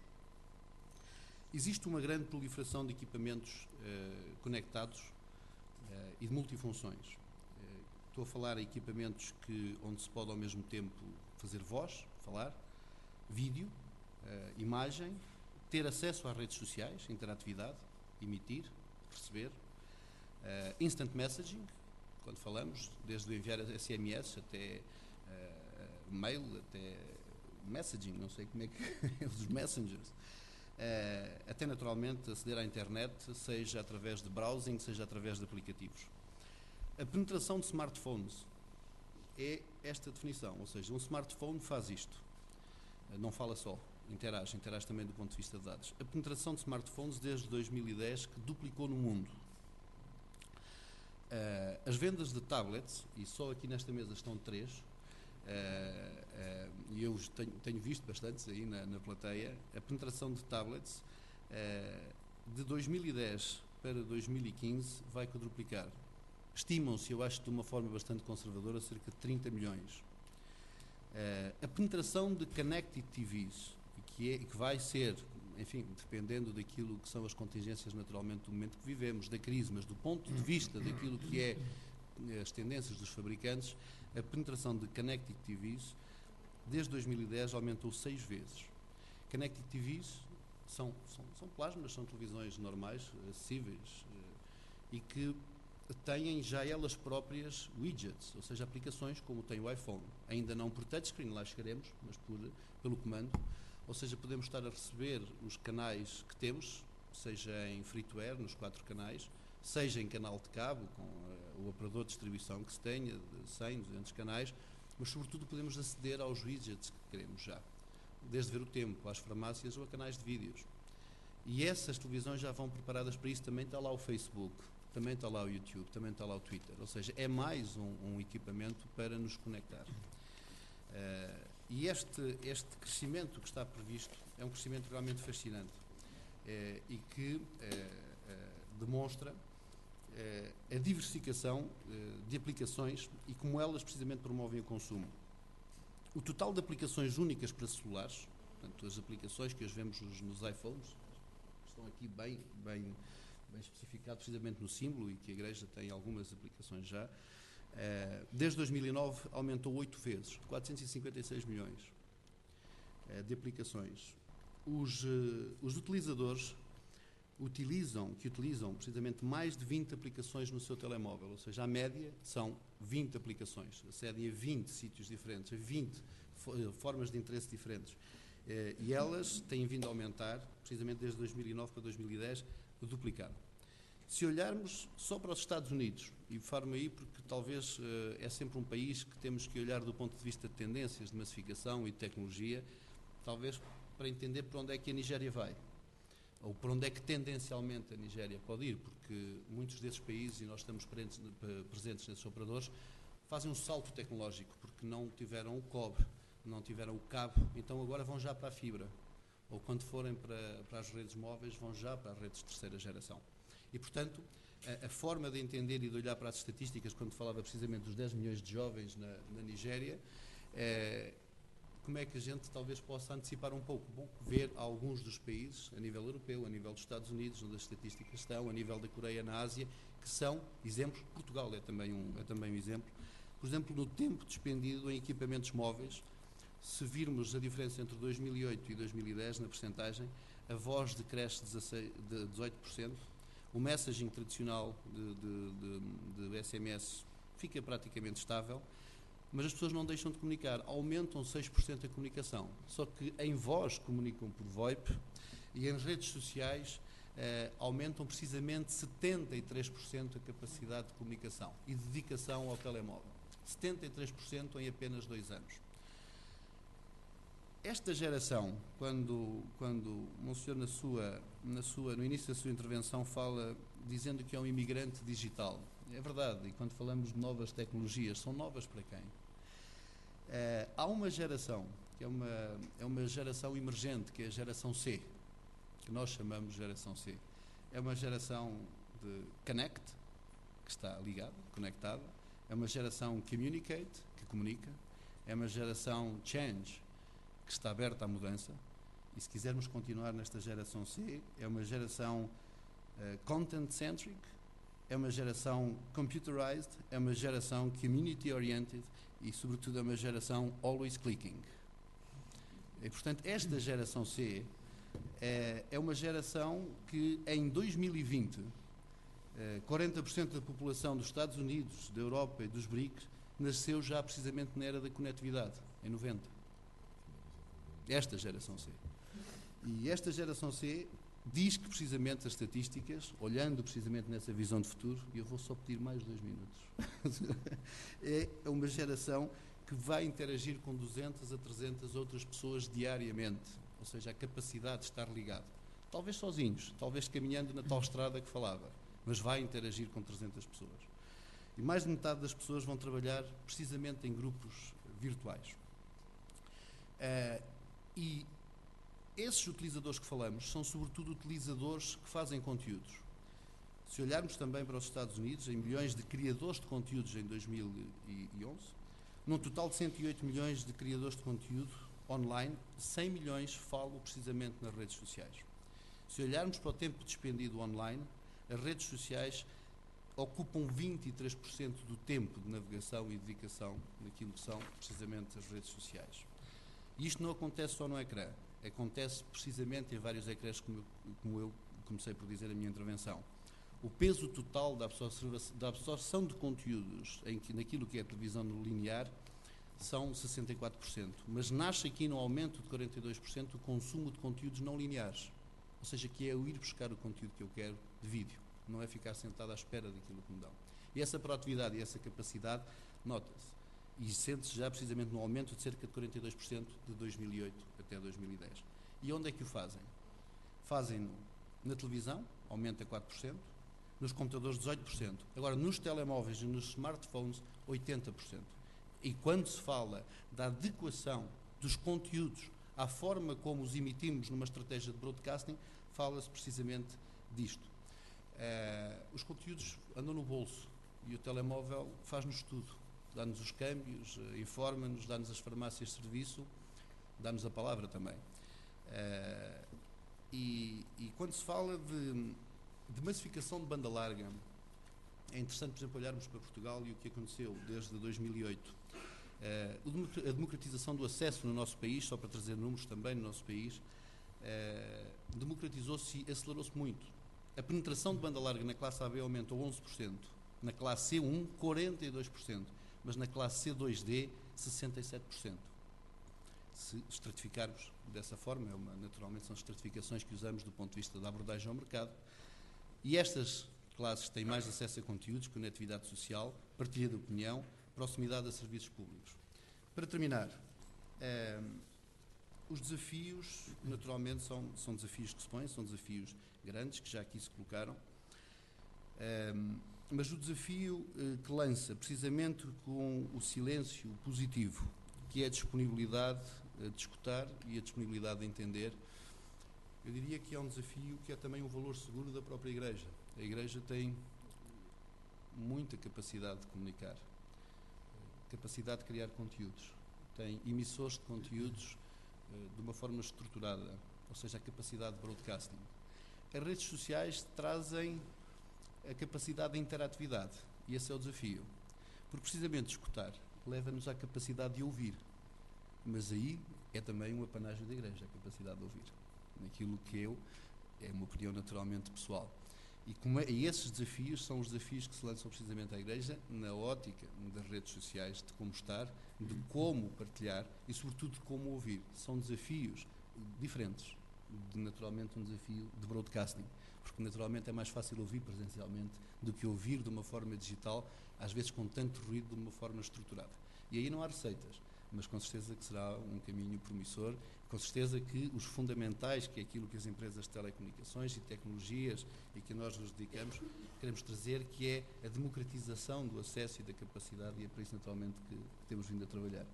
Existe uma grande proliferação de equipamentos conectados e de multifunções. Estou a falar em equipamentos onde se pode ao mesmo tempo fazer voz, falar, vídeo, imagem, ter acesso às redes sociais, interatividade, emitir, receber, instant messaging, quando falamos, desde enviar SMS até mail, até messaging, não sei como é que os messengers, até naturalmente aceder à internet, seja através de browsing, seja através de aplicativos. A penetração de smartphones é esta definição, ou seja, um smartphone faz isto, não fala só, interage também do ponto de vista de dados. A penetração de smartphones desde 2010 que duplicou no mundo. As vendas de tablets, e só aqui nesta mesa estão 3, e eu tenho visto bastantes aí na plateia, a penetração de tablets de 2010 para 2015 vai quadruplicar. Estimam-se, eu acho de uma forma bastante conservadora, cerca de 30 milhões. A penetração de Connected TVs, que vai ser, enfim, dependendo daquilo que são as contingências naturalmente do momento que vivemos, da crise, mas do ponto de vista daquilo que é as tendências dos fabricantes, a penetração de Connected TVs desde 2010 aumentou 6 vezes. Connected TVs são plasmas, são televisões normais, acessíveis, e que têm já elas próprias widgets, ou seja, aplicações como tem o iPhone. Ainda não por touchscreen, lá chegaremos, mas pelo comando. Ou seja, podemos estar a receber os canais que temos, seja em free-to-air, nos 4 canais, seja em canal de cabo, com o operador de distribuição que se tenha, de 100, 200 canais, mas sobretudo podemos aceder aos widgets que queremos já, desde ver o tempo, às farmácias ou a canais de vídeos. E essas televisões já vão preparadas para isso. Também está lá o Facebook, também está lá o YouTube, também está lá o Twitter, ou seja, é mais um equipamento para nos conectar. E este crescimento que está previsto é um crescimento realmente fascinante e que demonstra a diversificação de aplicações e como elas precisamente promovem o consumo. O total de aplicações únicas para celulares, portanto, as aplicações que hoje vemos nos iPhones, estão aqui bem especificado precisamente no símbolo, e que a Igreja tem algumas aplicações já, desde 2009 aumentou 8 vezes, 456 milhões de aplicações. Os utilizadores utilizam precisamente mais de 20 aplicações no seu telemóvel, ou seja, a média são 20 aplicações, acedem a 20 sítios diferentes, a 20 formas de interesse diferentes, e elas têm vindo a aumentar, precisamente desde 2009 para 2010, duplicado. Se olharmos só para os Estados Unidos, e falo-me aí porque talvez é sempre um país que temos que olhar do ponto de vista de tendências de massificação e de tecnologia, talvez para entender para onde é que a Nigéria vai, ou para onde é que tendencialmente a Nigéria pode ir, porque muitos desses países, e nós estamos presentes nesses operadores, fazem um salto tecnológico, porque não tiveram o cobre, não tiveram o cabo, então agora vão já para a fibra, ou quando forem para as redes móveis, vão já para as redes de terceira geração. E, portanto, a forma de entender e de olhar para as estatísticas, quando falava precisamente dos 10 milhões de jovens na Nigéria, como é que a gente talvez possa antecipar um pouco? Bom, ver alguns dos países, a nível europeu, a nível dos Estados Unidos, onde as estatísticas estão, a nível da Coreia, na Ásia, que são exemplos. Portugal é também um exemplo. Por exemplo, no tempo despendido em equipamentos móveis, se virmos a diferença entre 2008 e 2010, na percentagem, a voz decresce de 18%, o messaging tradicional de SMS fica praticamente estável, mas as pessoas não deixam de comunicar, aumentam 6% a comunicação, só que em voz comunicam por VoIP e em redes sociais aumentam precisamente 73% a capacidade de comunicação e dedicação ao telemóvel, 73% em apenas 2 anos. Esta geração, quando o senhor no início da sua intervenção fala dizendo que é um imigrante digital. É verdade, e quando falamos de novas tecnologias, são novas para quem? Há uma geração, que é uma geração emergente, que é a geração C, que nós chamamos de geração C. É uma geração de connect, que está ligada, conectada. É uma geração communicate, que comunica. É uma geração change, que está aberta à mudança. E se quisermos continuar nesta geração C, é uma geração content-centric, é uma geração computerized, é uma geração community-oriented e, sobretudo, é uma geração always clicking. E, portanto, esta geração C é uma geração que, em 2020, 40% da população dos Estados Unidos, da Europa e dos BRICS nasceu já precisamente na era da conectividade, em 90. Esta geração C. E esta geração C diz que precisamente as estatísticas, olhando precisamente nessa visão de futuro, e eu vou só pedir mais 2 minutos, é uma geração que vai interagir com 200 a 300 outras pessoas diariamente, ou seja, a capacidade de estar ligado. Talvez sozinhos, talvez caminhando na tal estrada que falava, mas vai interagir com 300 pessoas. E mais de metade das pessoas vão trabalhar precisamente em grupos virtuais. E esses utilizadores que falamos são sobretudo utilizadores que fazem conteúdos. Se olharmos também para os Estados Unidos, em milhões de criadores de conteúdos em 2011, num total de 108 milhões de criadores de conteúdo online, 100 milhões falam precisamente nas redes sociais. Se olharmos para o tempo despendido online, as redes sociais ocupam 23% do tempo de navegação e dedicação naquilo que são precisamente as redes sociais. E isto não acontece só no ecrã, acontece precisamente em vários ecrãs, como eu comecei por dizer na minha intervenção. O peso total da absorção de conteúdos naquilo que é a televisão no linear são 64%, mas nasce aqui no aumento de 42% o consumo de conteúdos não lineares, ou seja, que é eu ir buscar o conteúdo que eu quero de vídeo, não é ficar sentado à espera daquilo que me dão. E essa proatividade e essa capacidade nota-se e sente-se já precisamente no aumento de cerca de 42% de 2008 até 2010. E onde é que o fazem? Fazem-no na televisão, aumenta 4%, nos computadores 18%, agora nos telemóveis e nos smartphones 80%. E quando se fala da adequação dos conteúdos à forma como os emitimos numa estratégia de broadcasting, fala-se precisamente disto. Os conteúdos andam no bolso e o telemóvel faz-nos tudo. Dá-nos os câmbios, informa-nos, dá-nos as farmácias de serviço, dá-nos a palavra também. E quando se fala de massificação de banda larga, é interessante, por exemplo, olharmos para Portugal e o que aconteceu desde 2008. A democratização do acesso no nosso país, só para trazer números também no nosso país, democratizou-se e acelerou-se muito. A penetração de banda larga na classe AB aumentou 11%, na classe C1 42%, mas na classe C2D 67%. Se estratificarmos dessa forma, naturalmente são estratificações que usamos do ponto de vista da abordagem ao mercado, e estas classes têm mais acesso a conteúdos, conectividade social, partilha de opinião, proximidade a serviços públicos. Para terminar, os desafios, naturalmente, são desafios que se põem, são desafios grandes, que já aqui se colocaram, mas o desafio que lança, precisamente com o silêncio positivo, que é a disponibilidade de escutar e a disponibilidade de entender, eu diria que é um desafio que é também um valor seguro da própria Igreja. A Igreja tem muita capacidade de comunicar, capacidade de criar conteúdos, tem emissores de conteúdos de uma forma estruturada, ou seja, a capacidade de broadcasting. As redes sociais trazem a capacidade de interatividade e esse é o desafio, porque precisamente escutar leva-nos à capacidade de ouvir, mas aí é também uma apanágio da Igreja, a capacidade de ouvir, naquilo que é uma opinião naturalmente pessoal. E esses desafios são os desafios que se lançam precisamente à Igreja na ótica das redes sociais, de como estar, de como partilhar e, sobretudo, de como ouvir. São desafios diferentes, naturalmente um desafio de broadcasting, porque naturalmente é mais fácil ouvir presencialmente do que ouvir de uma forma digital, às vezes com tanto ruído, de uma forma estruturada. E aí não há receitas, mas com certeza que será um caminho promissor Com certeza que os fundamentais, que é aquilo que as empresas de telecomunicações e tecnologias e que nós nos dedicamos, queremos trazer, que é a democratização do acesso e da capacidade, e é para isso naturalmente que temos vindo a trabalhar.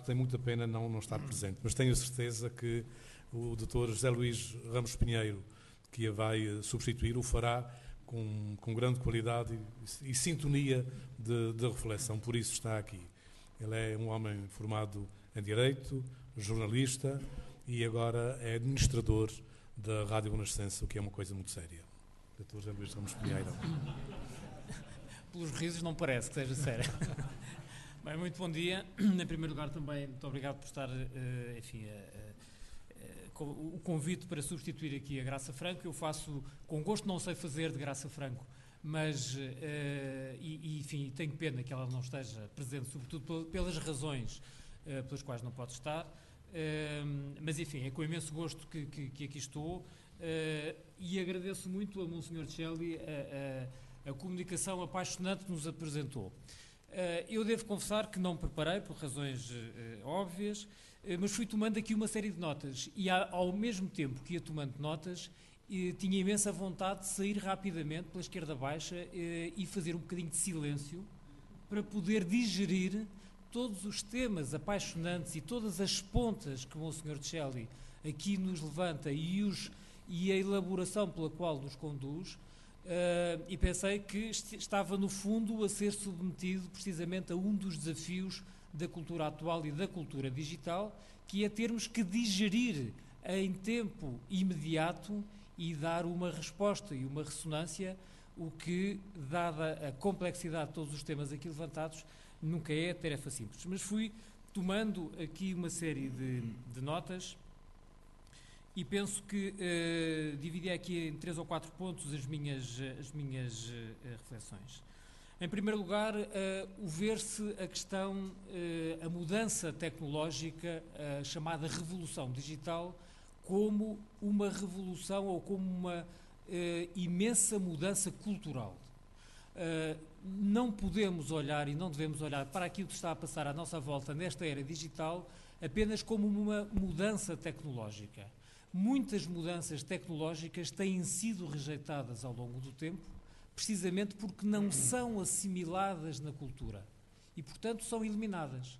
Tem muita pena não estar presente, mas tenho certeza que o Dr. José Luís Ramos Pinheiro, que a vai substituir, o fará com grande qualidade e sintonia de reflexão, por isso está aqui. Ele é um homem formado em Direito, jornalista e agora é administrador da Rádio Renascença, o que é uma coisa muito séria. Dr. José Luís Ramos Pinheiro. Pelos risos não parece que seja sério. Bem, muito bom dia. Em primeiro lugar também, muito obrigado por estar, o convite para substituir aqui a Graça Franco. Eu faço com gosto, não sei fazer de Graça Franco, mas, enfim, tenho pena que ela não esteja presente, sobretudo pelas razões pelas quais não pode estar, mas, enfim, é com imenso gosto que aqui estou, e agradeço muito a Monsenhor Celli a comunicação apaixonante que nos apresentou. Eu devo confessar que não me preparei, por razões óbvias, mas fui tomando aqui uma série de notas e, ao mesmo tempo que ia tomando notas, tinha imensa vontade de sair rapidamente pela esquerda baixa e fazer um bocadinho de silêncio para poder digerir todos os temas apaixonantes e todas as pontas que o Monsenhor Celli aqui nos levanta e a elaboração pela qual nos conduz. E pensei que estava, no fundo, a ser submetido precisamente a um dos desafios da cultura atual e da cultura digital, que é termos que digerir em tempo imediato e dar uma resposta e uma ressonância, o que, dada a complexidade de todos os temas aqui levantados, nunca é tarefa simples. Mas fui tomando aqui uma série de notas e penso que dividi aqui em 3 ou 4 pontos as minhas reflexões. Em primeiro lugar, o ver-se a questão, a mudança tecnológica, a chamada revolução digital, como uma revolução ou como uma imensa mudança cultural. Não podemos olhar e não devemos olhar para aquilo que está a passar à nossa volta nesta era digital apenas como uma mudança tecnológica. Muitas mudanças tecnológicas têm sido rejeitadas ao longo do tempo, precisamente porque não são assimiladas na cultura e, portanto, são eliminadas.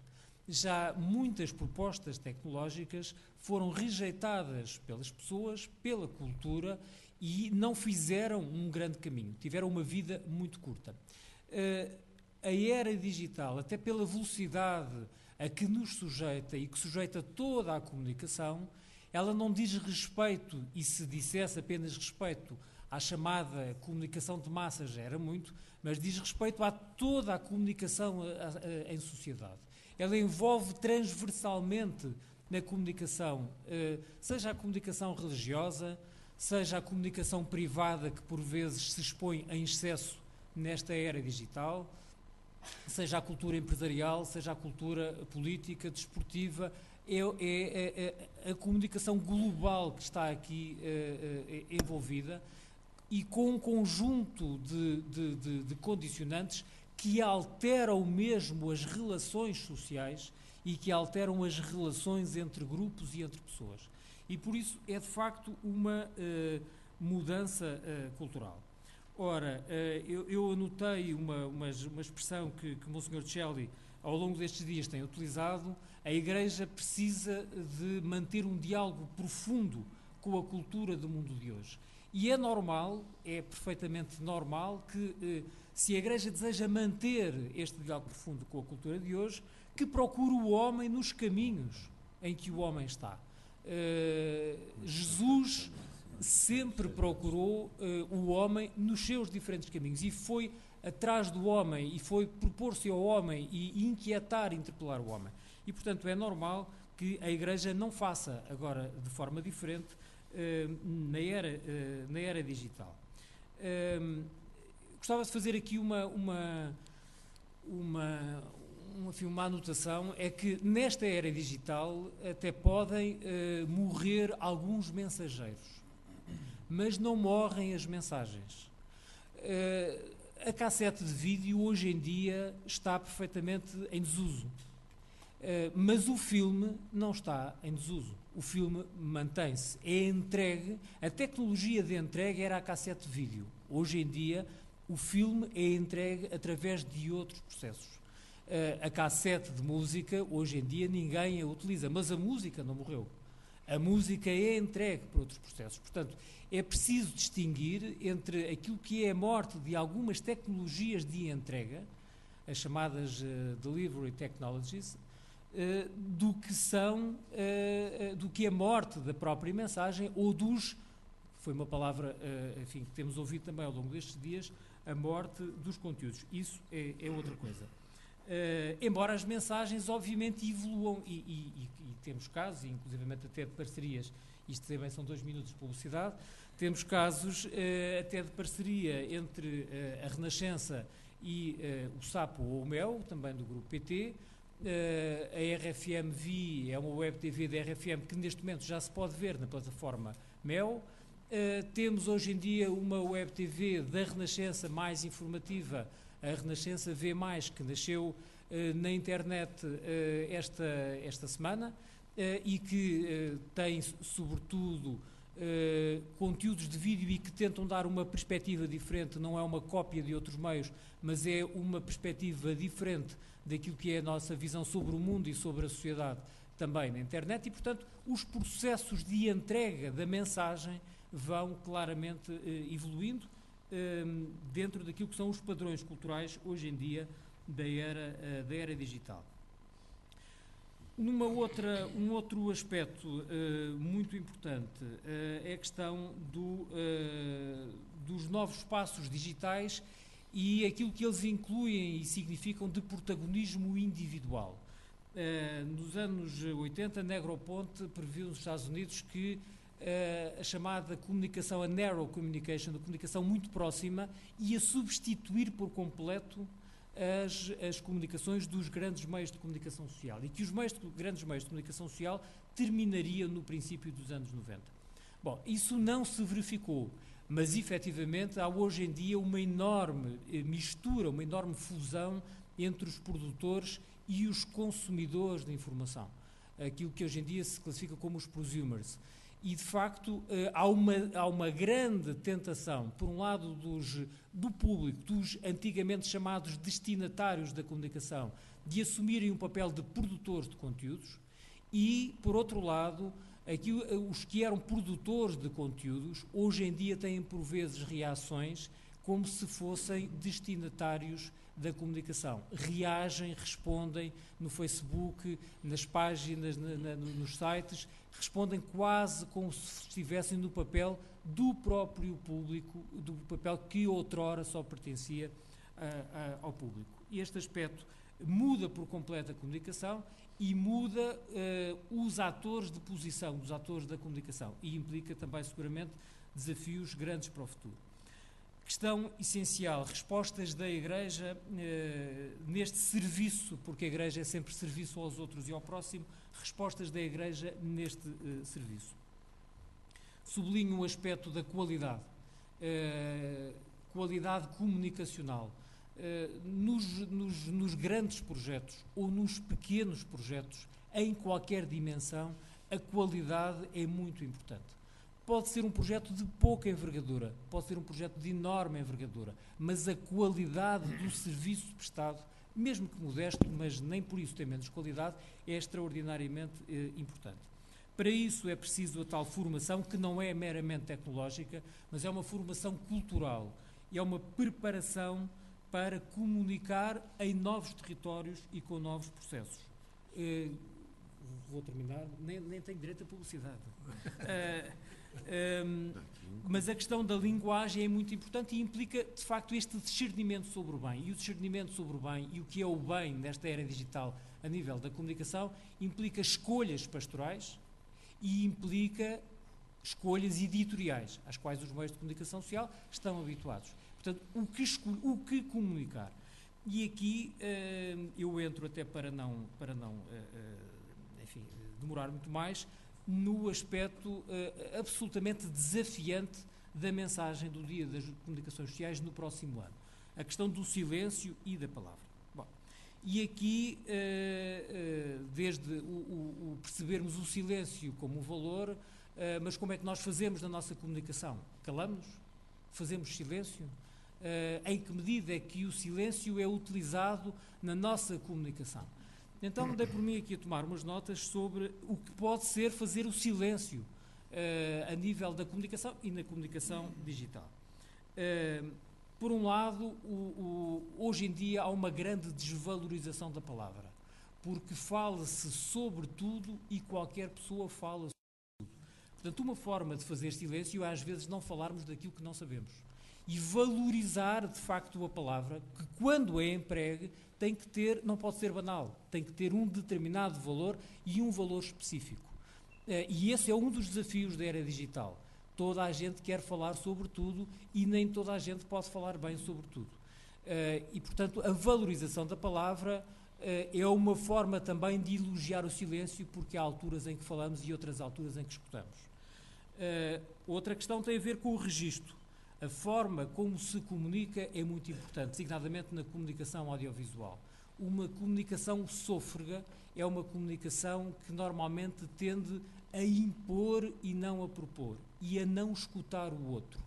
Já muitas propostas tecnológicas foram rejeitadas pelas pessoas, pela cultura, e não fizeram um grande caminho, tiveram uma vida muito curta. A era digital, até pela velocidade a que nos sujeita e que sujeita toda a comunicação, ela não diz respeito, e se dissesse apenas respeito à chamada comunicação de massas já era muito, mas diz respeito a toda a comunicação em sociedade. Ela envolve transversalmente na comunicação, seja a comunicação religiosa, seja a comunicação privada, que por vezes se expõe em excesso nesta era digital, seja a cultura empresarial, seja a cultura política, desportiva. É a comunicação global que está aqui envolvida e com um conjunto de condicionantes que alteram mesmo as relações sociais e que alteram as relações entre grupos e entre pessoas. E por isso é de facto uma mudança cultural. Ora, eu anotei uma expressão que Monsenhor Celli ao longo destes dias tem utilizado. A Igreja precisa de manter um diálogo profundo com a cultura do mundo de hoje. E é normal, é perfeitamente normal que, se a Igreja deseja manter este diálogo profundo com a cultura de hoje, que procure o homem nos caminhos em que o homem está. Jesus sempre procurou o homem nos seus diferentes caminhos e foi atrás do homem e foi propor-se ao homem e inquietar, interpelar o homem. E, portanto, é normal que a Igreja não faça agora de forma diferente na era digital. Gostava de fazer aqui uma anotação, é que nesta era digital até podem morrer alguns mensageiros, mas não morrem as mensagens. A cassete de vídeo hoje em dia está perfeitamente em desuso, mas o filme não está em desuso. o filme mantém-se, é entregue, a tecnologia de entrega era a cassete de vídeo. Hoje em dia, o filme é entregue através de outros processos. A cassete de música, hoje em dia, ninguém a utiliza, mas a música não morreu. A música é entregue por outros processos. Portanto, é preciso distinguir entre aquilo que é a morte de algumas tecnologias de entrega, as chamadas delivery technologies, do que a morte da própria mensagem ou foi uma palavra, enfim, que temos ouvido também ao longo destes dias, a morte dos conteúdos. Isso é outra coisa. Embora as mensagens, obviamente, evoluam e temos casos, inclusivamente até de parcerias, isto também são 2 minutos de publicidade, temos casos até de parceria entre a Renascença e o Sapo ou o Mel, também do grupo PT. A RFM Vi é uma web TV da RFM que neste momento já se pode ver na plataforma Mel. Temos hoje em dia uma web TV da Renascença mais informativa, a Renascença V+, que nasceu na internet esta semana e que tem, sobretudo, conteúdos de vídeo e que tentam dar uma perspectiva diferente, não é uma cópia de outros meios, mas é uma perspectiva diferente daquilo que é a nossa visão sobre o mundo e sobre a sociedade também na internet e, portanto, os processos de entrega da mensagem vão claramente evoluindo dentro daquilo que são os padrões culturais hoje em dia da era digital. Um outro aspecto muito importante é a questão dos novos espaços digitais e aquilo que eles incluem e significam de protagonismo individual. Nos anos 80, Negroponte previu nos Estados Unidos que a chamada comunicação, a narrow communication, a comunicação muito próxima, ia substituir por completo as comunicações dos grandes meios de comunicação social e que os grandes meios de comunicação social terminariam no princípio dos anos 90. Bom, isso não se verificou, mas efetivamente há hoje em dia uma enorme mistura, uma enorme fusão entre os produtores e os consumidores de informação, aquilo que hoje em dia se classifica como os prosumers. E, de facto, há uma grande tentação, por um lado, do público, dos antigamente chamados destinatários da comunicação, de assumirem um papel de produtores de conteúdos e, por outro lado, os que eram produtores de conteúdos, hoje em dia têm, por vezes, reações como se fossem destinatários da comunicação. Reagem, respondem no Facebook, nas páginas, nos sites, respondem quase como se estivessem no papel do próprio público, do papel que outrora só pertencia ao público. E este aspecto muda por completo a comunicação e muda os atores de posição, dos atores da comunicação, e implica também, seguramente, desafios grandes para o futuro. Questão essencial, respostas da Igreja neste serviço, porque a Igreja é sempre serviço aos outros e ao próximo, respostas da Igreja neste serviço. Sublinho o aspecto da qualidade, qualidade comunicacional. Nos grandes projetos ou nos pequenos projetos, em qualquer dimensão, a qualidade é muito importante. Pode ser um projeto de pouca envergadura, pode ser um projeto de enorme envergadura, mas a qualidade do serviço prestado, mesmo que modesto, mas nem por isso tem menos qualidade, é extraordinariamente importante. Para isso é preciso a tal formação, que não é meramente tecnológica, mas é uma formação cultural, é uma preparação para comunicar em novos territórios e com novos processos. Vou terminar, nem tenho direito à publicidade. Mas a questão da linguagem é muito importante e implica, de facto, este discernimento sobre o bem. E o discernimento sobre o bem e o que é o bem nesta era digital a nível da comunicação implica escolhas pastorais e implica escolhas editoriais, às quais os meios de comunicação social estão habituados. Portanto, o que comunicar? E aqui eu entro até para não enfim, demorar muito mais, no aspecto absolutamente desafiante da mensagem do Dia das Comunicações Sociais no próximo ano. A questão do silêncio e da palavra. Bom, E aqui, desde o percebermos o silêncio como um valor, mas como é que nós fazemos na nossa comunicação? Calamos-nos? Fazemos silêncio? Em que medida é que o silêncio é utilizado na nossa comunicação? Então, dei por mim aqui a tomar umas notas sobre o que pode ser fazer o silêncio a nível da comunicação e na comunicação digital. Por um lado, hoje em dia há uma grande desvalorização da palavra, porque fala-se sobre tudo e qualquer pessoa fala sobre tudo. Portanto, uma forma de fazer silêncio é às vezes não falarmos daquilo que não sabemos e valorizar de facto a palavra, que quando é empregue tem que ter, não pode ser banal, tem que ter um determinado valor e um valor específico. E esse é um dos desafios da era digital. Toda a gente quer falar sobre tudo e nem toda a gente pode falar bem sobre tudo. E, portanto, a valorização da palavra é uma forma também de elogiar o silêncio, porque há alturas em que falamos e outras alturas em que escutamos. Outra questão tem a ver com o registro. A forma como se comunica é muito importante, designadamente na comunicação audiovisual. Uma comunicação sôfrega é uma comunicação que normalmente tende a impor e não a propor, e a não escutar o outro.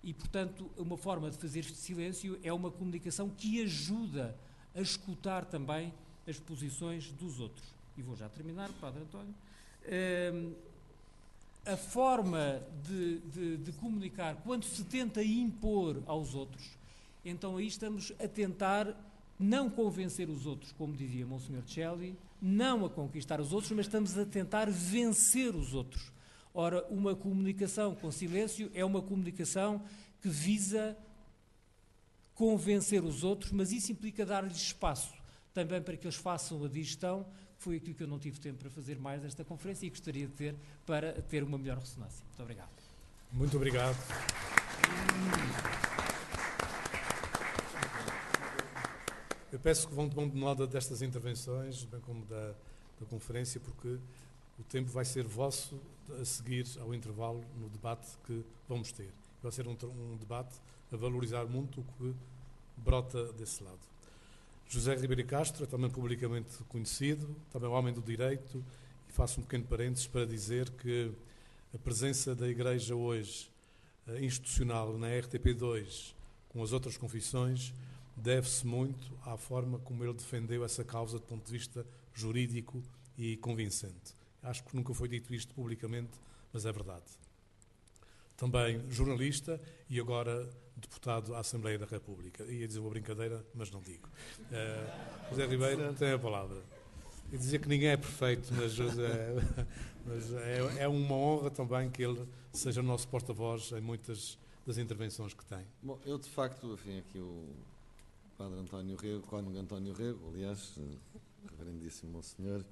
E, portanto, uma forma de fazer silêncio é uma comunicação que ajuda a escutar também as posições dos outros. E vou já terminar, Padre António. A forma de comunicar, quando se tenta impor aos outros, então aí estamos a tentar não convencer os outros, como dizia Monsenhor Celli, não a conquistar os outros, mas estamos a tentar vencer os outros. Ora, uma comunicação com silêncio é uma comunicação que visa convencer os outros, mas isso implica dar-lhes espaço também para que eles façam a digestão, que foi aquilo que eu não tive tempo para fazer mais nesta conferência e gostaria de ter para ter uma melhor ressonância. Muito obrigado. Muito obrigado. Eu peço que vão tomando nota destas intervenções, bem como da conferência, porque o tempo vai ser vosso a seguir ao intervalo no debate que vamos ter. Vai ser um debate a valorizar muito o que brota desse lado. José Ribeiro Castro é também publicamente conhecido, também homem do direito, e faço um pequeno parênteses para dizer que a presença da Igreja hoje, institucional, na RTP2, com as outras confissões, deve-se muito à forma como ele defendeu essa causa do ponto de vista jurídico e convincente. Acho que nunca foi dito isto publicamente, mas é verdade. Também jornalista e agora deputado à Assembleia da República. Ia dizer uma brincadeira, mas não digo. José Ribeiro tem a palavra. E dizer que ninguém é perfeito, mas é uma honra também que ele seja o nosso porta-voz em muitas das intervenções que tem. Bom, eu de facto, enfim, aqui o Padre António Rego, Cônego António Rego, aliás, reverendíssimo Monsenhor,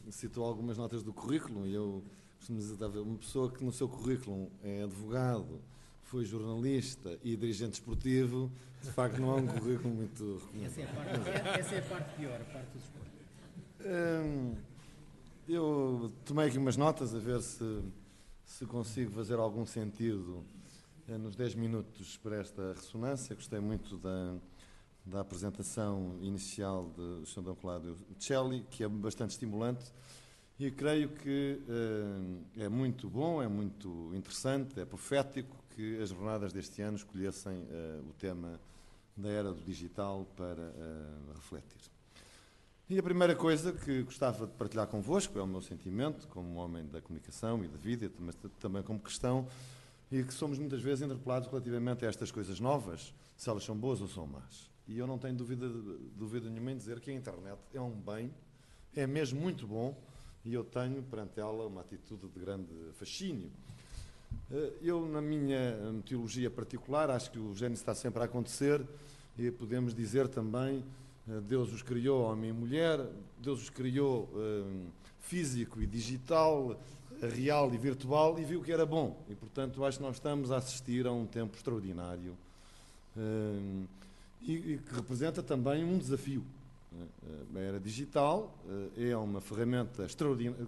citou algumas notas do currículo, e eu costumo dizer, uma pessoa que no seu currículo é advogado, foi jornalista e dirigente esportivo, de facto não é um currículo muito reconhecido. Essa é a parte pior, a parte do desporto. Eu tomei aqui umas notas a ver se consigo fazer algum sentido nos 10 minutos para esta ressonância. Gostei muito da apresentação inicial do Sr. D. Cláudio Celli, que é bastante estimulante, e creio que é muito bom, é muito interessante, é profético que as jornadas deste ano escolhessem o tema da era do digital para refletir. E a primeira coisa que gostava de partilhar convosco é o meu sentimento, como um homem da comunicação e da vida, mas também como cristão, e que somos muitas vezes interpelados relativamente a estas coisas novas, se elas são boas ou são más. E eu não tenho dúvida nenhuma em dizer que a internet é um bem, é mesmo muito bom, e eu tenho perante ela uma atitude de grande fascínio. Eu, na minha teologia particular, acho que o gênero está sempre a acontecer, e podemos dizer também, Deus os criou, homem e mulher, Deus os criou físico e digital, real e virtual, e viu que era bom. E, portanto, acho que nós estamos a assistir a um tempo extraordinário e que representa também um desafio. A era digital é uma ferramenta extraordinária,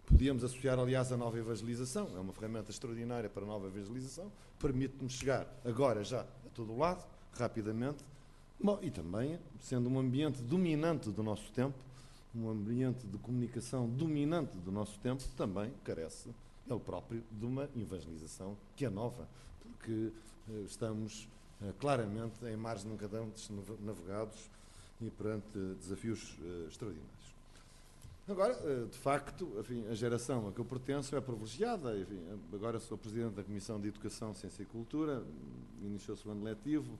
podíamos associar, aliás, a nova evangelização, é uma ferramenta extraordinária para a nova evangelização, permite-nos chegar agora já a todo o lado, rapidamente, Bom, e também, sendo um ambiente dominante do nosso tempo, um ambiente de comunicação dominante do nosso tempo, também carece, ele próprio, de uma evangelização que é nova, porque estamos claramente em mares nunca antes navegados e perante desafios extraordinários. Agora, de facto, enfim, a geração a que eu pertenço é privilegiada. Enfim, agora sou Presidente da Comissão de Educação, Ciência e Cultura, iniciou-se o ano letivo,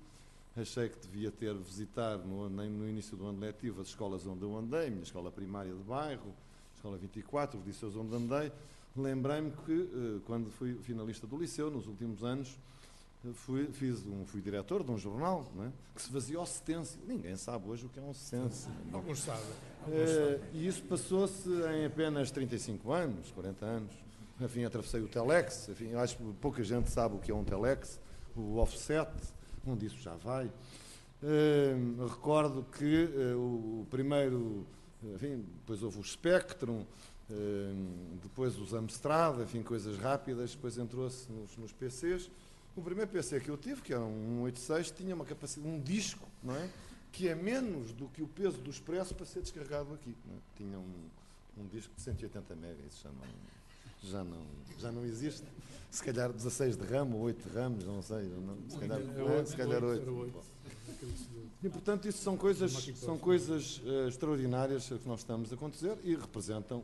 achei que devia ter visitar no início do ano letivo as escolas onde eu andei, a minha escola primária de bairro, a escola 24, os liceus onde andei. Lembrei-me que, quando fui finalista do liceu, nos últimos anos, fui diretor de um jornal, não é? Que se fazia ocetêncio. Ninguém sabe hoje o que é um ocetêncio. Alguns sabem. E isso passou-se em apenas 35 anos, 40 anos. Enfim, atravessei o Telex. Enfim, eu acho que pouca gente sabe o que é um Telex, o offset, onde isso já vai. Recordo que o primeiro, enfim, depois houve o Spectrum, depois os Amstrad, enfim, coisas rápidas, depois entrou-se nos PCs. O primeiro PC que eu tive, que era um 86, tinha uma capacidade, um disco, não é? Que é menos do que o peso do Expresso para ser descarregado aqui. Não é? Tinha um disco de 180 MB, isso já não existe. Se calhar 16 de RAM ou 8 de RAM, não sei. Se calhar 8. E, portanto, isso são coisas extraordinárias que nós estamos a acontecer e representam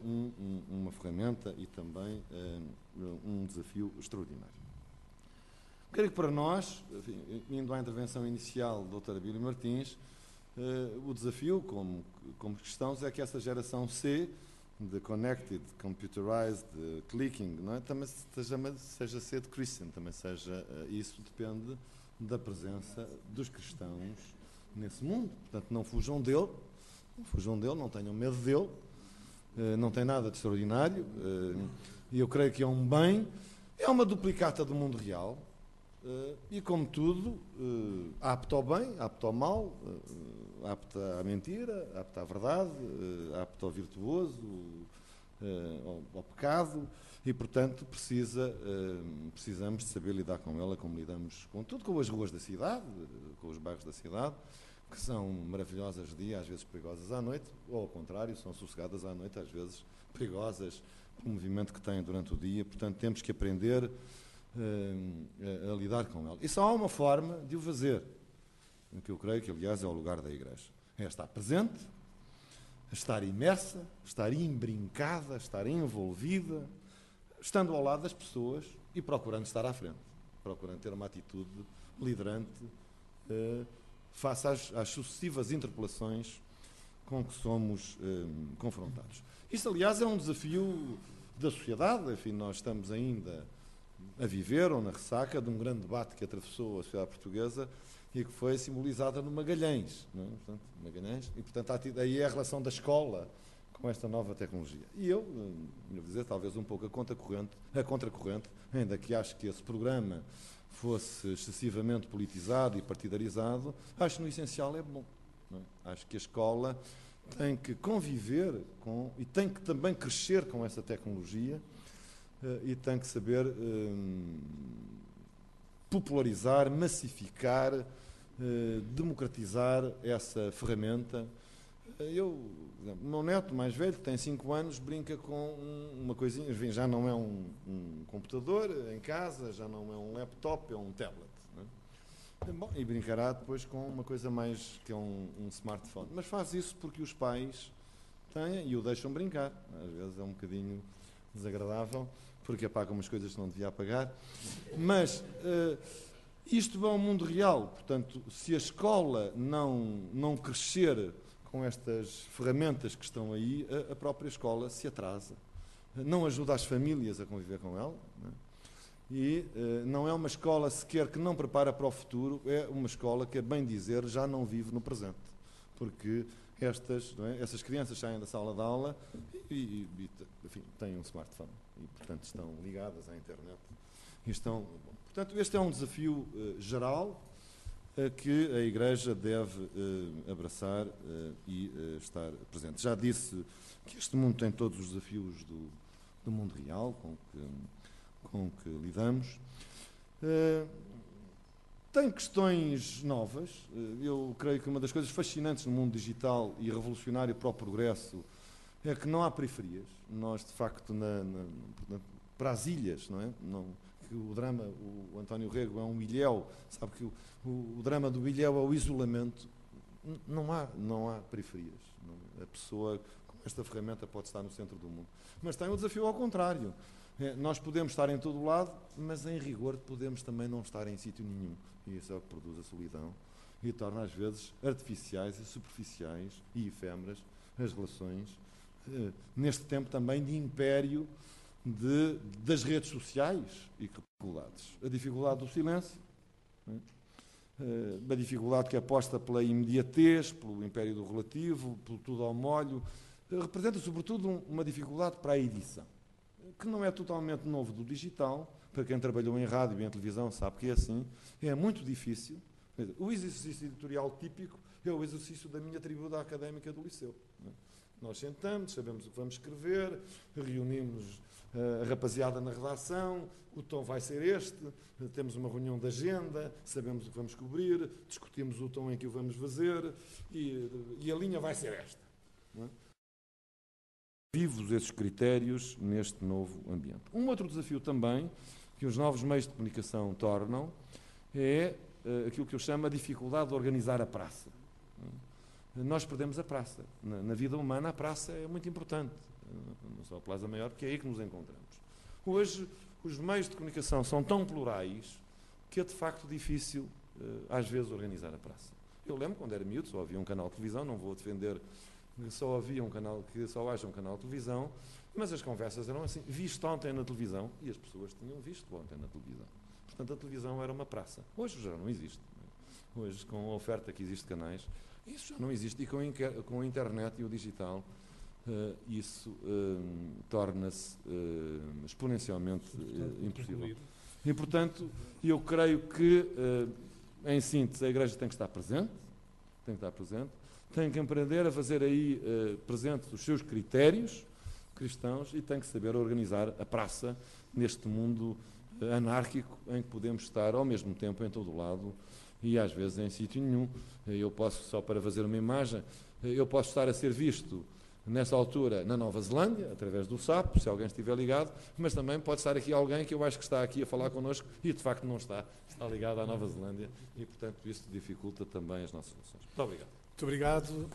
uma ferramenta e também um desafio extraordinário. Creio que para nós, enfim, indo à intervenção inicial da doutora Bíblia Martins, o desafio, como questões, é que essa geração C, de Connected, Computerized, Clicking, não é? Também seja C de Christian, também seja, isso depende da presença dos cristãos nesse mundo. Portanto, não fujam dele, não tenham medo dele, não tem nada de extraordinário, e eu creio que é um bem, é uma duplicata do mundo real. E como tudo, apto ao bem, apto ao mal, apto à mentira, apto à verdade, apto ao virtuoso, ao pecado, e portanto precisamos de saber lidar com ela como lidamos com tudo, com as ruas da cidade, com os bairros da cidade, que são maravilhosas de dia, às vezes perigosas à noite, ou ao contrário, são sossegadas à noite, às vezes perigosas pelo movimento que têm durante o dia. Portanto, temos que aprender a lidar com ela. E só há uma forma de o fazer, que eu creio que, aliás, é o lugar da Igreja. É estar presente, estar imersa, estar imbrincada, estar envolvida, estando ao lado das pessoas e procurando estar à frente, procurando ter uma atitude liderante face às sucessivas interpelações com que somos confrontados. Isto, aliás, é um desafio da sociedade. Enfim, nós estamos ainda a viver ou na ressaca de um grande debate que atravessou a sociedade portuguesa e que foi simbolizada no Magalhães, não é? Portanto, Magalhães, e portanto aí é a relação da escola com esta nova tecnologia. E eu vou dizer, talvez um pouco a contracorrente, ainda que acho que esse programa fosse excessivamente politizado e partidarizado, acho que no essencial é bom. Não é? Acho que a escola tem que conviver com e tem que também crescer com essa tecnologia, e tem que saber popularizar, massificar, democratizar essa ferramenta. O meu neto mais velho, que tem 5 anos, brinca com uma coisinha, enfim, já não é um computador em casa, já não é um laptop, é um tablet. Não é? Bom, e brincará depois com uma coisa mais que é um smartphone. Mas faz isso porque os pais têm e o deixam brincar. Às vezes é um bocadinho desagradável, porque apaga umas coisas que não devia apagar. Mas isto é um mundo real. Portanto, se a escola não crescer com estas ferramentas que estão aí, a própria escola se atrasa. Não ajuda as famílias a conviver com ela. Não é? E não é uma escola sequer que não prepara para o futuro, é uma escola que, a bem dizer, já não vive no presente. Porque essas crianças saem da sala de aula e enfim, têm um smartphone e, portanto, estão ligadas à internet. Portanto, este é um desafio geral que a Igreja deve abraçar e estar presente. Já disse que este mundo tem todos os desafios do mundo real com que lidamos. Tem questões novas. Eu creio que uma das coisas fascinantes no mundo digital e revolucionário para o progresso é que não há periferias. Nós, de facto, para as ilhas, não é? Que o drama, o António Rego é um ilhéu, sabe que o drama do ilhéu é o isolamento. Não há periferias. A pessoa com esta ferramenta pode estar no centro do mundo. Mas tem um desafio ao contrário. Nós podemos estar em todo o lado, mas em rigor podemos também não estar em sítio nenhum. E isso é o que produz a solidão e torna às vezes artificiais e superficiais e efêmeras as relações, neste tempo também de império das redes sociais e dificuldades. A dificuldade do silêncio, a dificuldade que é posta pela imediatez, pelo império do relativo, pelo tudo ao molho, representa sobretudo uma dificuldade para a edição, que não é totalmente novo do digital. Para quem trabalhou em rádio e em televisão sabe que é assim, é muito difícil. O exercício editorial típico é o exercício da minha tribuna académica do liceu. Nós sentamos, sabemos o que vamos escrever, reunimos a rapaziada na redação, o tom vai ser este, temos uma reunião de agenda, sabemos o que vamos cobrir, discutimos o tom em que o vamos fazer e a linha vai ser esta. Não é? Vivos esses critérios neste novo ambiente. Um outro desafio também que os novos meios de comunicação tornam é aquilo que eu chamo a dificuldade de organizar a praça. Nós perdemos a praça. Na vida humana a praça é muito importante, não só a Plaza Maior, porque é aí que nos encontramos. Hoje os meios de comunicação são tão plurais que é de facto difícil às vezes organizar a praça. Eu lembro quando era miúdo, só havia um canal de televisão, não vou defender que só havia um canal, que só haja um canal de televisão, mas as conversas eram assim, visto ontem na televisão, e as pessoas tinham visto ontem na televisão. Portanto, a televisão era uma praça. Hoje já não existe. Hoje, com a oferta que existe de canais, isso já não existe. E com a internet e o digital, isso torna-se exponencialmente impossível. E, portanto, eu creio que, em síntese, a Igreja tem que estar presente, tem que aprender a fazer aí presentes os seus critérios cristãos e tem que saber organizar a praça neste mundo anárquico em que podemos estar ao mesmo tempo em todo o lado e às vezes em sítio nenhum. Eu posso, só para fazer uma imagem, eu posso estar a ser visto nessa altura na Nova Zelândia, através do SAP, se alguém estiver ligado, mas também pode estar aqui alguém que eu acho que está aqui a falar connosco e de facto não está ligado à Nova Zelândia e portanto isso dificulta também as nossas relações. Muito obrigado. Muito obrigado.